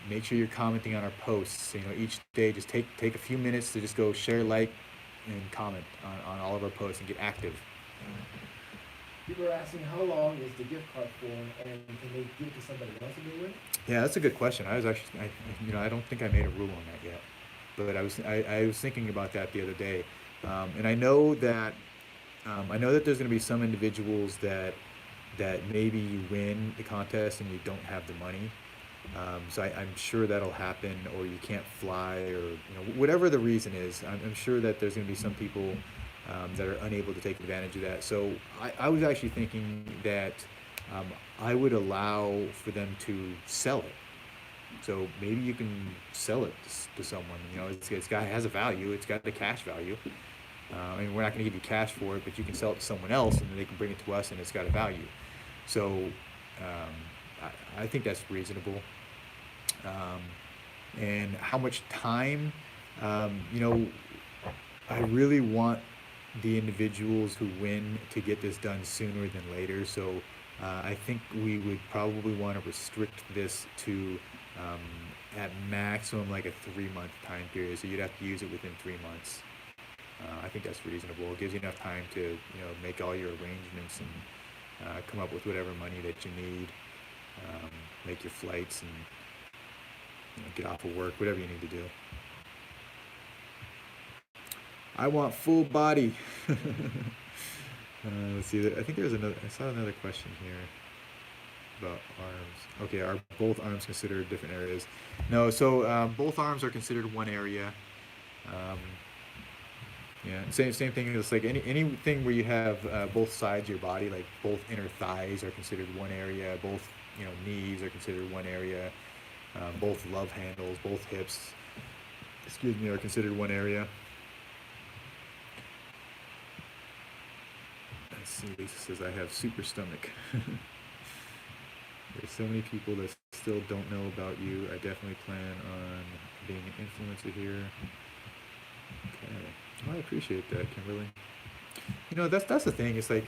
Make sure you're commenting on our posts. Each day, just take a few minutes to just go share, like, and comment on all of our posts and get active. People are asking how long is the gift card for, and can they give it to somebody else if they win? Yeah, that's a good question. I don't think I made a rule on that yet, but I was thinking about that the other day, and I know that there's going to be some individuals that maybe you win the contest and you don't have the money. So I'm sure that'll happen, or you can't fly, or whatever the reason is. I'm sure that there's going to be some people that are unable to take advantage of that. So I was actually thinking that I would allow for them to sell it. So maybe you can sell it to someone. It has a value. It's got a cash value. We're not going to give you cash for it, but you can sell it to someone else, and then they can bring it to us, and it's got a value. So I think that's reasonable. And how much time? I really want the individuals who win to get this done sooner than later. So I think we would probably want to restrict this to at maximum like a 3 month time period. So you'd have to use it within 3 months. I think that's reasonable. It gives you enough time to, make all your arrangements and come up with whatever money that you need, make your flights and get off of work, whatever you need to do. I want full body. Let's see. I think there's another. I saw another question here about arms. Okay, are both arms considered different areas? No. So both arms are considered one area. Um, yeah. Same thing. It's like anything where you have both sides of your body, like both inner thighs are considered one area. Both knees are considered one area. Both love handles, both hips, excuse me, are considered one area. Let's see, Lisa says, I have super stomach. There's so many people that still don't know about you. I definitely plan on being an influencer here. Okay. Well, I appreciate that, Kimberly. That's the thing. It's like,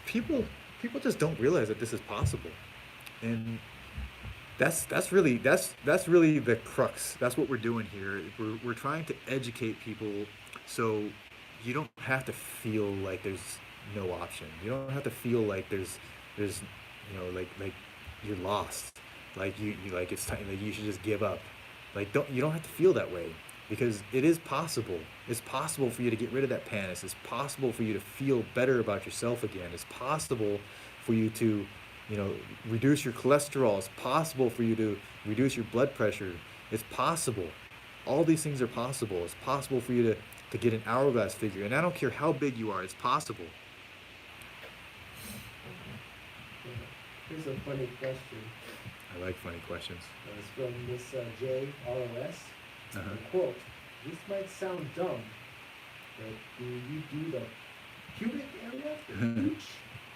people just don't realize that this is possible. And that's really the crux. That's what we're doing here. We're trying to educate people so you don't have to feel like there's no option. You don't have to feel like there's like you're lost. Like you like it's time like you should just give up. Like you don't have to feel that way because it is possible. It's possible for you to get rid of that panic. It's possible for you to feel better about yourself again. It's possible for you to reduce your cholesterol. It's possible for you to reduce your blood pressure. It's possible. All these things are possible. It's possible for you to get an hourglass figure. And I don't care how big you are, it's possible. Here's a funny question. I like funny questions. It's from Miss JROS. Uh-huh. Quote, this might sound dumb, but do you do the pubic area, the pooch?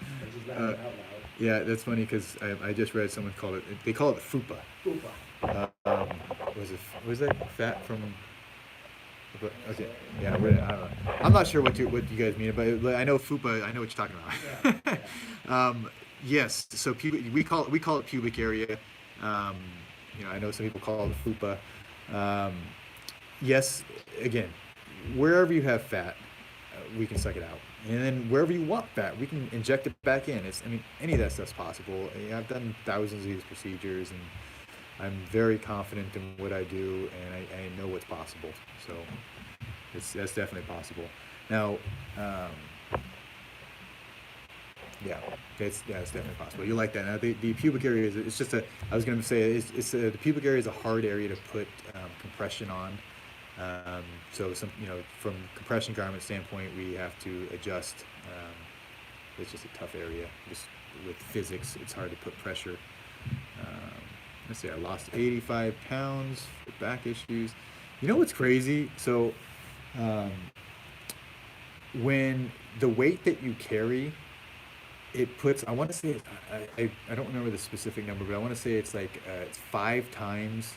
I just laughing out loud. Yeah, that's funny because I just read someone called it, they call it fupa. Fupa. Was that fat from, okay, yeah, I don't know. I'm not sure what you guys mean, but I know fupa, I know what you're talking about. Yeah, yeah. Yes, so we call it pubic area. I know some people call it fupa. Yes, again, wherever you have fat, we can suck it out. And then wherever you want fat, we can inject it back in. Any of that stuff's possible. I've done thousands of these procedures, and I'm very confident in what I do, and I know what's possible. So that's definitely possible. Now, it's definitely possible. You like that. Now, the pubic area it's just I was going to say the pubic area is a hard area to put compression on. So from compression garment standpoint, we have to adjust. It's just a tough area. Just with physics, it's hard to put pressure. Let's see, I lost 85 pounds for back issues. You know what's crazy? So when the weight that you carry, it puts, I want to say, I don't remember the specific number, but I want to say it's like it's 5 times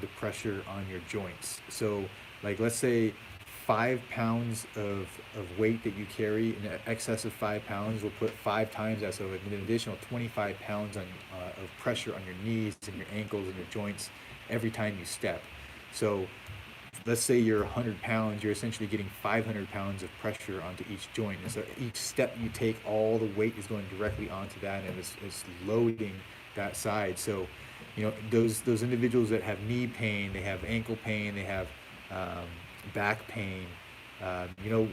the pressure on your joints. So like let's say 5 pounds of weight that you carry in excess of 5 pounds will put 5 times that, so an additional 25 pounds of pressure on your knees and your ankles and your joints every time you step. So let's say you're 100 pounds, you're essentially getting 500 pounds of pressure onto each joint. And so each step you take, all the weight is going directly onto that, and it's loading that side. So, those individuals that have knee pain, they have ankle pain, they have back pain.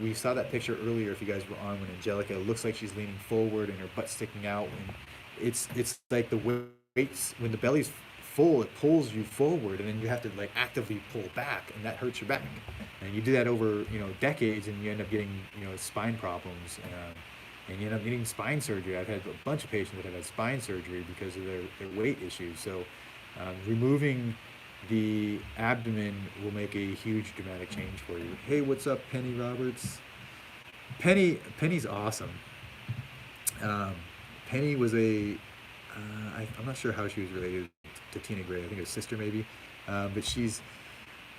We saw that picture earlier, if you guys were on, when Angelica looks like she's leaning forward and her butt sticking out. And it's like the weights, when the belly's full, it pulls you forward, and then you have to like actively pull back, and that hurts your back. And you do that over decades, and you end up getting spine problems, and you end up getting spine surgery. I've had a bunch of patients that have had spine surgery because of their weight issues. So removing the abdomen will make a huge dramatic change for you. Hey, what's up, Penny Roberts? Penny's awesome. Penny was I'm not sure how she was related to Tina Gray. I think her sister maybe, but she's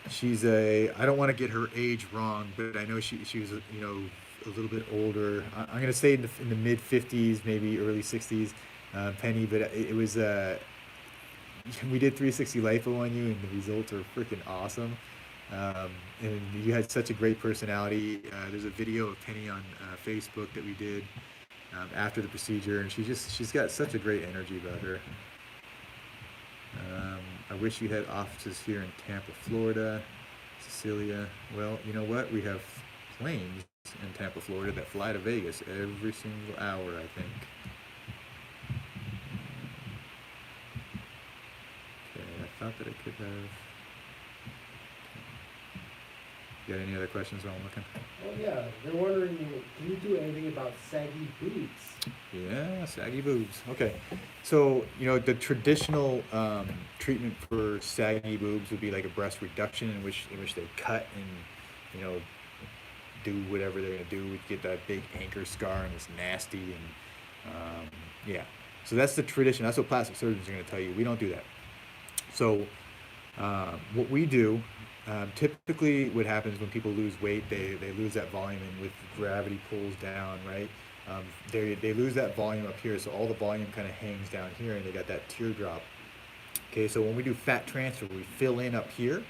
I don't want to get her age wrong, but I know she was a little bit older. I'm gonna say in the mid 50s, maybe early 60s, Penny. But it was we did 360 lipo on you, and the results are freaking awesome. And you had such a great personality. There's a video of Penny on Facebook that we did after the procedure, and she's got such a great energy about her. I wish you had offices here in Tampa, Florida. Cecilia. Well, you know what? We have planes in Tampa, Florida that fly to Vegas every single hour, I think. Okay, I thought that I could have. You got any other questions while I'm looking? Oh yeah, they're wondering, can you do anything about saggy boobs? Yeah, saggy boobs. Okay, so the traditional treatment for saggy boobs would be like a breast reduction, in which they cut and do whatever they're gonna do. We get that big anchor scar and it's nasty and yeah. So that's the tradition. That's what plastic surgeons are gonna tell you. We don't do that. So what we do, typically what happens when people lose weight, they lose that volume, and with gravity pulls down, right? They lose that volume up here, so all the volume kind of hangs down here, and they got that teardrop. Okay, so when we do fat transfer, we fill in up here,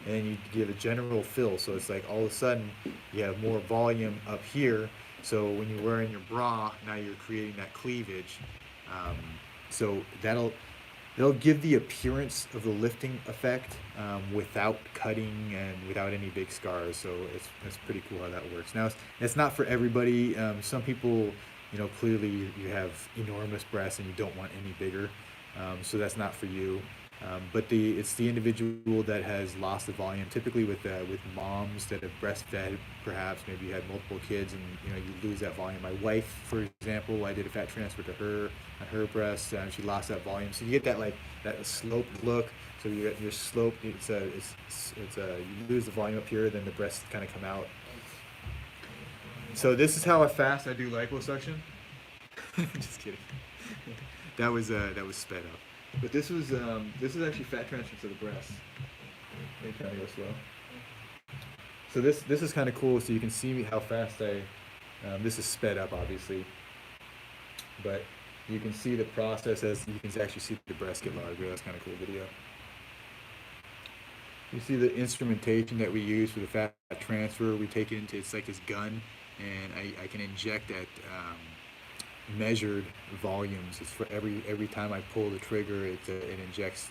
and you give a general fill, so it's like all of a sudden you have more volume up here. So when you're wearing your bra, now you're creating that cleavage. So it'll give the appearance of the lifting effect without cutting and without any big scars. So it's pretty cool how that works. Now it's not for everybody. Some people, clearly you have enormous breasts and you don't want any bigger. So that's not for you. But it's the individual that has lost the volume. Typically with moms that have breastfed, perhaps maybe you had multiple kids and you lose that volume. My wife, for example, I did a fat transfer to her on her breast, and she lost that volume. So you get that sloped look. So you got your slope. You lose the volume up here, then the breasts kind of come out. So this is how fast I do liposuction. Just kidding. That was sped up. But this is actually fat transfer to the breast. Let me kind of go slow. So this is kind of cool. So you can see how fast this is sped up, obviously. But you can see the process as you can actually see the breast get larger. That's kind of cool video. You see the instrumentation that we use for the fat transfer. We take it into, it's like this gun, and I can inject at measured volumes. It's for every time I pull the trigger, it injects.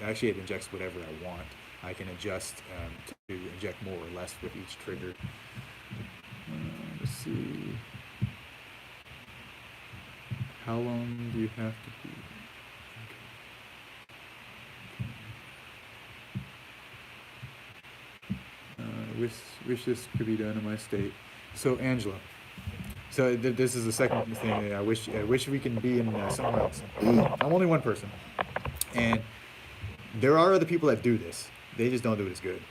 Actually, it injects whatever I want. I can adjust to inject more or less with each trigger. Let's see. How long do you have to be? Wish this could be done in my state. So Angela. So this is the second thing. I wish we can be in somewhere else. I'm only one person, and there are other people that do this. They just don't do it as good.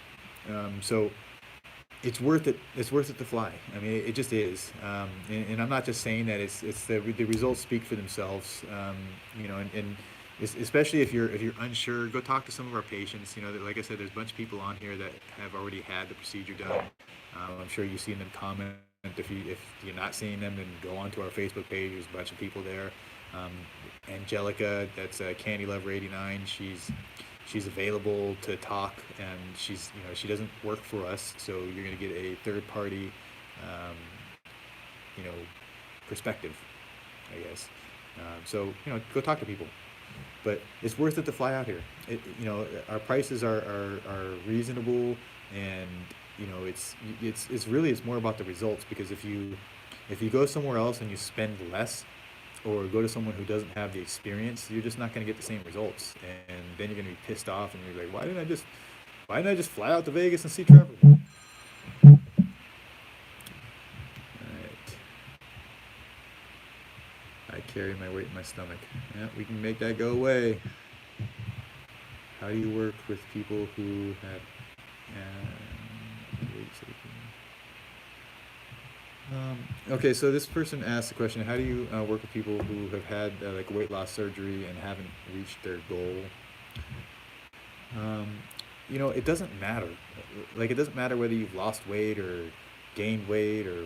So it's worth it. It's worth it to fly. I mean, it just is. And I'm not just saying that. It's the results speak for themselves. And especially if you're unsure, go talk to some of our patients. Like I said, there's a bunch of people on here that have already had the procedure done. I'm sure you've seen them comment. If you're not seeing them, then go onto our Facebook page. There's a bunch of people there. Angelica, that's Candy Lover 89. She's available to talk, and she doesn't work for us, so you're going to get a third party, perspective, I guess. So go talk to people. But it's worth it to fly out here. Our prices are reasonable, and it's more about the results, because if you go somewhere else and you spend less, or go to someone who doesn't have the experience, you're just not going to get the same results, and then you're going to be pissed off, and you're like, why didn't I just fly out to Vegas and see Trevor? All right. I carry my weight in my stomach. Yeah, we can make that go away. How do you work with people who have okay, so this person asked the question, how do you work with people who have had like weight loss surgery and haven't reached their goal? It doesn't matter. Like, it doesn't matter whether you've lost weight or gained weight, or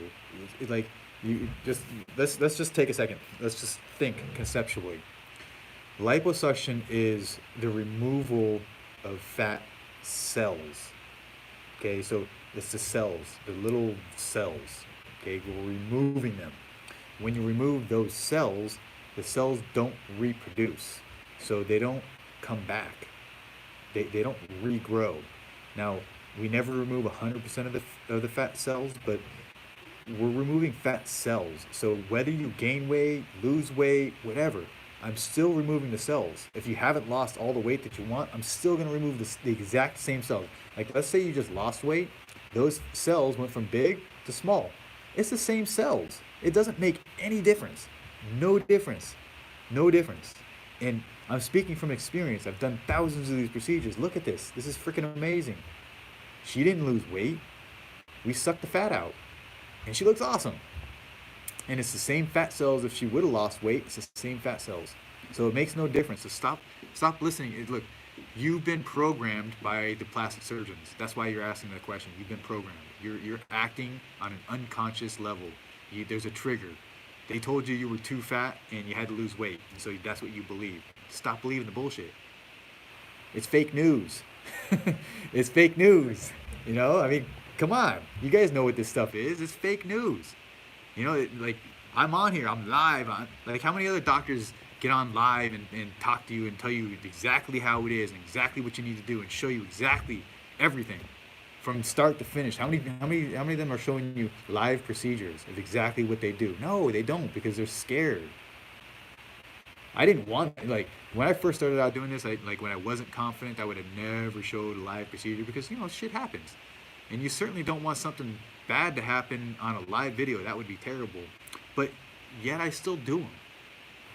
you just let's just take a second. Let's just think conceptually. Liposuction is the removal of fat cells. Okay, so it's the cells, the little cells. Okay, we're removing them. When you remove those cells, the cells don't reproduce. So they don't come back. They don't regrow. Now, we never remove 100% of the fat cells, but we're removing fat cells. So whether you gain weight, lose weight, whatever, I'm still removing the cells. If you haven't lost all the weight that you want, I'm still going to remove the exact same cells. Like, let's say you just lost weight, those cells went from big to small. It's the same cells. It doesn't make any difference. No difference. No difference. And I'm speaking from experience. I've done thousands of these procedures. Look at this. This is freaking amazing. She didn't lose weight. We sucked the fat out. And she looks awesome. And it's the same fat cells. If she would have lost weight, it's the same fat cells. So it makes no difference. So stop listening. Look, you've been programmed by the plastic surgeons. That's why you're asking that question. You've been programmed. You're acting on an unconscious level. There's a trigger. They told you were too fat and you had to lose weight. And so that's what you believe. Stop believing the bullshit. It's fake news. It's fake news. You know, I mean, come on. You guys know what this stuff is. It's fake news. You know, like, I'm on here, I'm live. Like, how many other doctors get on live and talk to you and tell you exactly how it is and exactly what you need to do and show you exactly everything from start to finish? How many of them are showing you live procedures of exactly what they do? No, they don't, because they're scared. I didn't want, like, when I first started out doing this, when I wasn't confident, I would have never showed a live procedure because, you know, shit happens. And you certainly don't want something bad to happen on a live video. That would be terrible. But yet I still do them.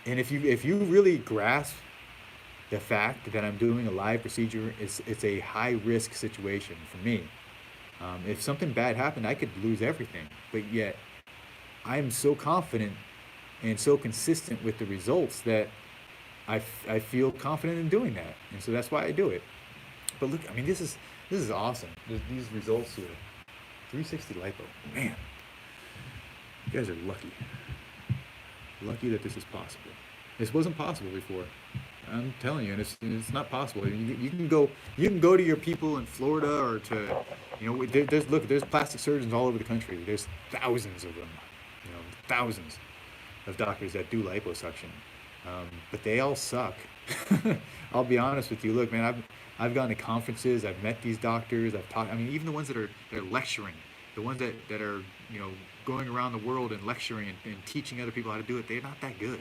And if you really grasp the fact that I'm doing a live procedure, it's a high risk situation for me. If something bad happened, I could lose everything. But yet I'm so confident and so consistent with the results that I feel confident in doing that. And so that's why I do it. But look, I mean, this is awesome. These results here. 360 lipo. Man, you guys are lucky. Lucky that this is possible. This wasn't possible before. I'm telling you, and it's not possible. You can go to your people in Florida or to, you know, there's plastic surgeons all over the country. There's thousands of them. You know, thousands of doctors that do liposuction. But they all suck. I'll be honest with you. Look, man, I've gone to conferences. I've met these doctors. I've talked. I mean, even the ones that are lecturing, the ones that are, you know, going around the world and lecturing and teaching other people how to do it. They're not that good.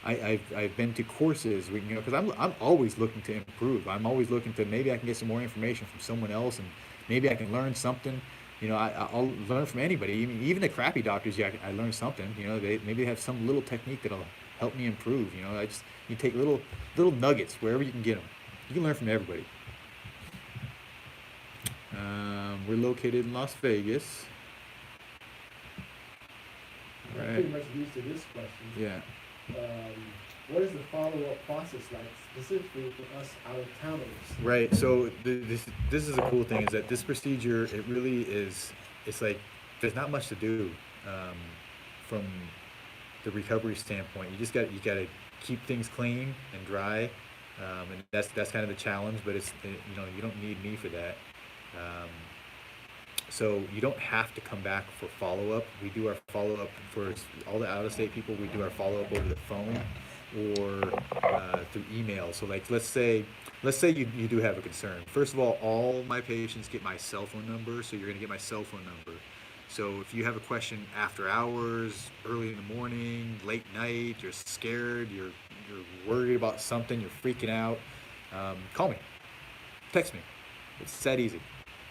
I've been to courses, you know, because I'm always looking to improve. I'm always looking to, maybe I can get some more information from someone else, and maybe I can learn something. You know, I'll learn from anybody. Even the crappy doctors, yeah, I learn something. You know, they maybe have some little technique that'll help me improve. You know, you take little nuggets wherever you can get them. You can learn from everybody. We're located in Las Vegas. I'm Right. pretty much used to this question. Yeah. What is the follow-up process like, specifically for us out-of-towners? Right. So this is a cool thing, is that this procedure, it really is. It's like there's not much to do from the recovery standpoint. You got to keep things clean and dry, and that's kind of the challenge. But you know, you don't need me for that. So you don't have to come back for follow-up. We do our follow-up for all the out-of-state people. We do our follow-up over the phone or through email. So, like, let's say you do have a concern. First of all my patients get my cell phone number, so you're going to get my cell phone number. So if you have a question after hours, early in the morning, late night, you're scared, you're worried about something, you're freaking out, call me, text me. It's that easy.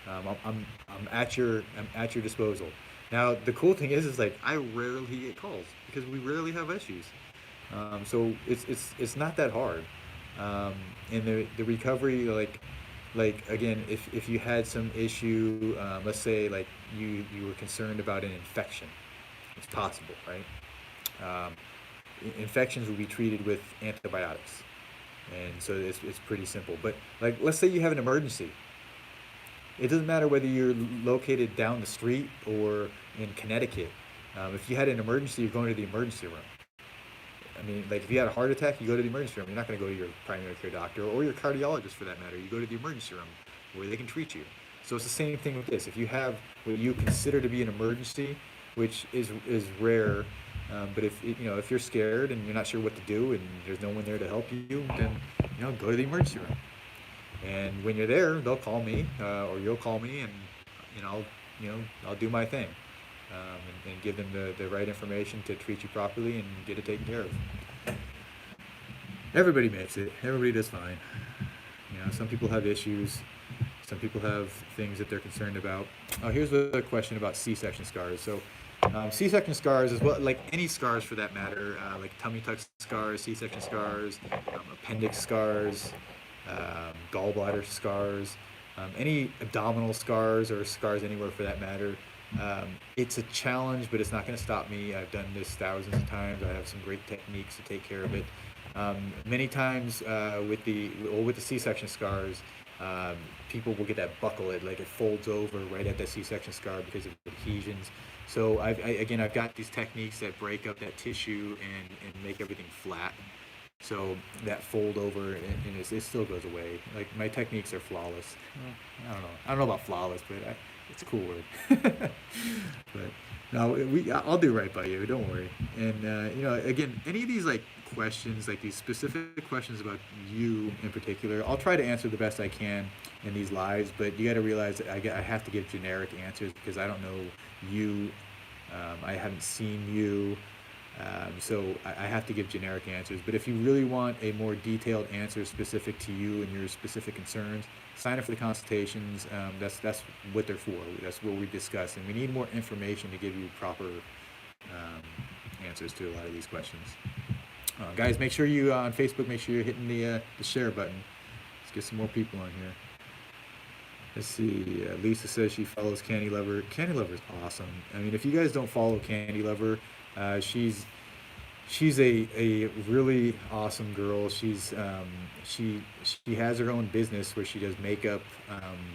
I'm at your disposal. Now the cool thing is like I rarely get calls because we rarely have issues. So it's not that hard. And the recovery, like again, if you had some issue, let's say like you were concerned about an infection, it's possible, right? Infections will be treated with antibiotics, and so it's pretty simple. But like, let's say you have an emergency. It doesn't matter whether you're located down the street or in Connecticut. If you had an emergency, you're going to the emergency room. I mean, like if you had a heart attack, you go to the emergency room. You're not going to go to your primary care doctor or your cardiologist for that matter. You go to the emergency room where they can treat you. So it's the same thing with this. If you have what you consider to be an emergency, which is rare, but if you're scared and you're not sure what to do and there's no one there to help you, then go to the emergency room. And when you're there, they'll call me or you'll call me, and I'll do my thing and give them the right information to treat you properly and get it taken care of. Everybody makes it. Everybody does fine. Some people have issues. Some people have things that they're concerned about. Here's a question about C-section scars. So, C-section scars is like any scars for that matter, like tummy tuck scars, C-section scars, appendix scars, gallbladder scars, any abdominal scars or scars anywhere for that matter. It's a challenge, but it's not going to stop me. I've done this thousands of times. I have some great techniques to take care of it. Many times with the C-section scars, people will get that buckle. It folds over right at that C-section scar because of adhesions. So I've got these techniques that break up that tissue and make everything flat. So that fold over and it still goes away. Like my techniques are flawless. Well, I don't know about flawless, but it's a cool word. But no, I'll do right by you. Don't worry. And again, any of these questions, like these specific questions about you in particular, I'll try to answer the best I can in these lives. But you got to realize that I have to give generic answers because I don't know you. I haven't seen you. So I have to give generic answers. But if you really want a more detailed answer specific to you and your specific concerns, sign up for the consultations. That's what they're for. That's what we discuss. And we need more information to give you proper answers to a lot of these questions. Guys, make sure you, on Facebook, make sure you're hitting the share button. Let's get some more people on here. Let's see. Lisa says she follows Candy Lover. Candy Lover is awesome. I mean, if you guys don't follow Candy Lover, she's a really awesome girl. She has her own business where she does makeup.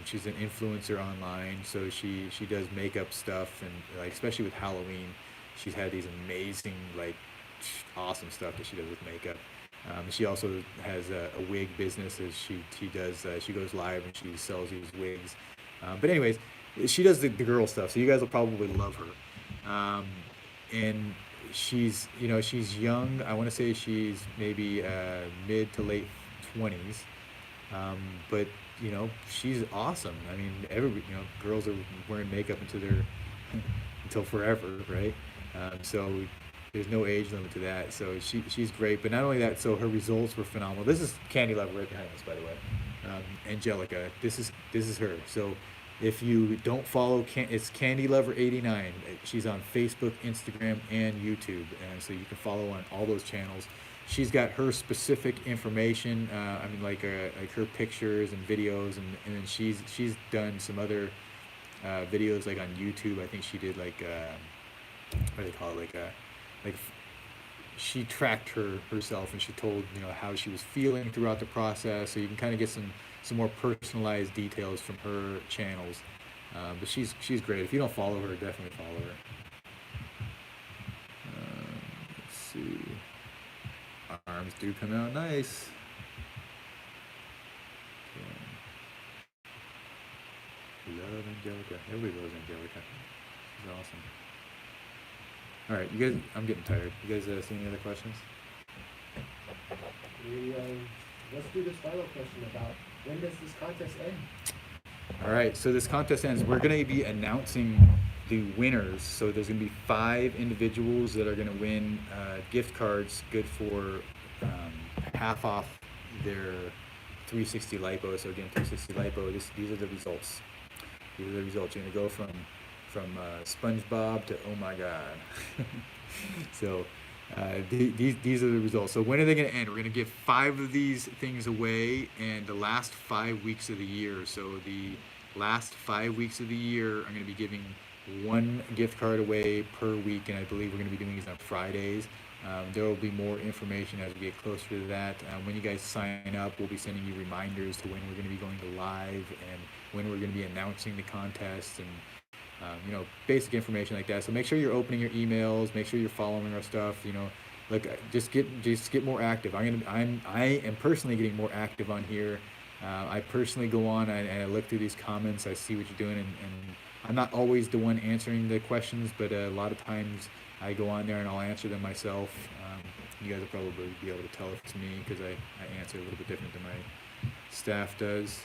She's an influencer online, so she does makeup stuff, and especially with Halloween, she's had these amazing awesome stuff that she does with makeup. She also has a wig business as she goes live and she sells these wigs. But anyways, she does the girl stuff, so you guys will probably love her. And she's young. I want to say she's maybe mid to late 20s. But she's awesome. I mean, girls are wearing makeup until forever, right? So there's no age limit to that. So she's great. But not only that, so her results were phenomenal. This is Candy Lover right behind us, by the way. Angelica. This is her. So if you don't follow, it's Candy Lover 89. She's on Facebook, Instagram, and YouTube, and so you can follow on all those channels. She's got her specific information. Like her pictures and videos, and then she's done some other videos on YouTube. I think she did what do they call it? She tracked herself and she told how she was feeling throughout the process. So you can kind of get some more personalized details from her channels. But she's great. If you don't follow her, definitely follow her. Let's see. Arms do come out nice. Okay. Love Angelica. Everybody loves Angelica. She's awesome. All right, you guys. I'm getting tired. You guys see any other questions? Let's do this final question about when does this contest end? All right, so this contest ends. We're going to be announcing the winners. So there's going to be 5 individuals that are going to win gift cards good for half off their 360 Lipo. So again, 360 Lipo. These are the results. These are the results. You're going to go from SpongeBob to oh my god. So these are the results. So when are they going to end? We're going to give 5 of these things away in the last 5 weeks of the year. So the last 5 weeks of the year, I'm going to be giving 1 gift card away per week, and I believe we're going to be doing these on Fridays. There will be more information as we get closer to that. When you guys sign up, we'll be sending you reminders to when we're going to be going to live and when we're going to be announcing the contest and basic information like that. So make sure you're opening your emails, make sure you're following our stuff. look, just get more active. I am personally getting more active on here. I personally go on and I look through these comments. I see what you're doing, and I'm not always the one answering the questions, but a lot of times I go on there and I'll answer them myself. You guys will probably be able to tell if it's me because I answer a little bit different than my staff does.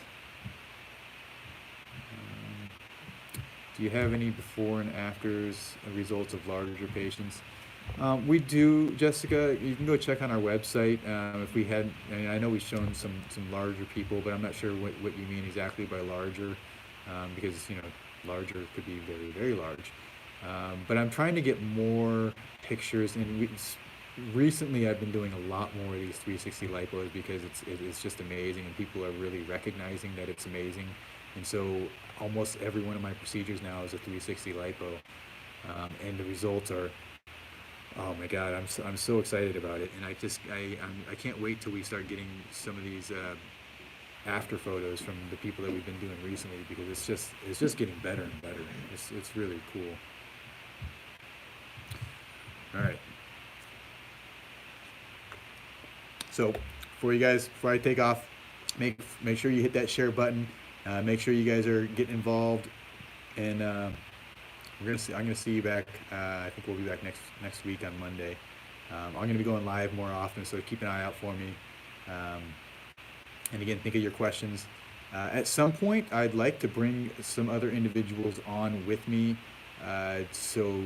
Do you have any before and afters results of larger patients? We do, Jessica. You can go check on our website. If we had, I know we've shown some larger people, but I'm not sure what you mean exactly by larger, because larger could be very, very large. But I'm trying to get more pictures, and recently I've been doing a lot more of these 360 lipos because it's just amazing, and people are really recognizing that it's amazing. And so almost every one of my procedures now is a 360 lipo, and the results are, oh my God, I'm so excited about it, and I can't wait till we start getting some of these after photos from the people that we've been doing recently, because it's just getting better and better. It's really cool. All right. So before I take off, make sure you hit that share button. Make sure you guys are getting involved, and I'm gonna see you back. I think we'll be back next week on Monday. I'm gonna be going live more often, so keep an eye out for me. And again, think of your questions. At some point, I'd like to bring some other individuals on with me, so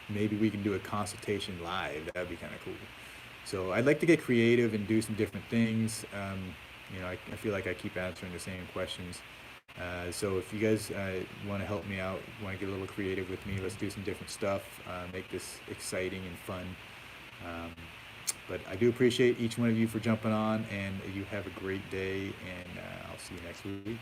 maybe we can do a consultation live. That'd be kind of cool. So I'd like to get creative and do some different things. I feel like I keep answering the same questions. So if you guys want to help me out, want to get a little creative with me, let's do some different stuff, make this exciting and fun. But I do appreciate each one of you for jumping on, and you have a great day, and I'll see you next week.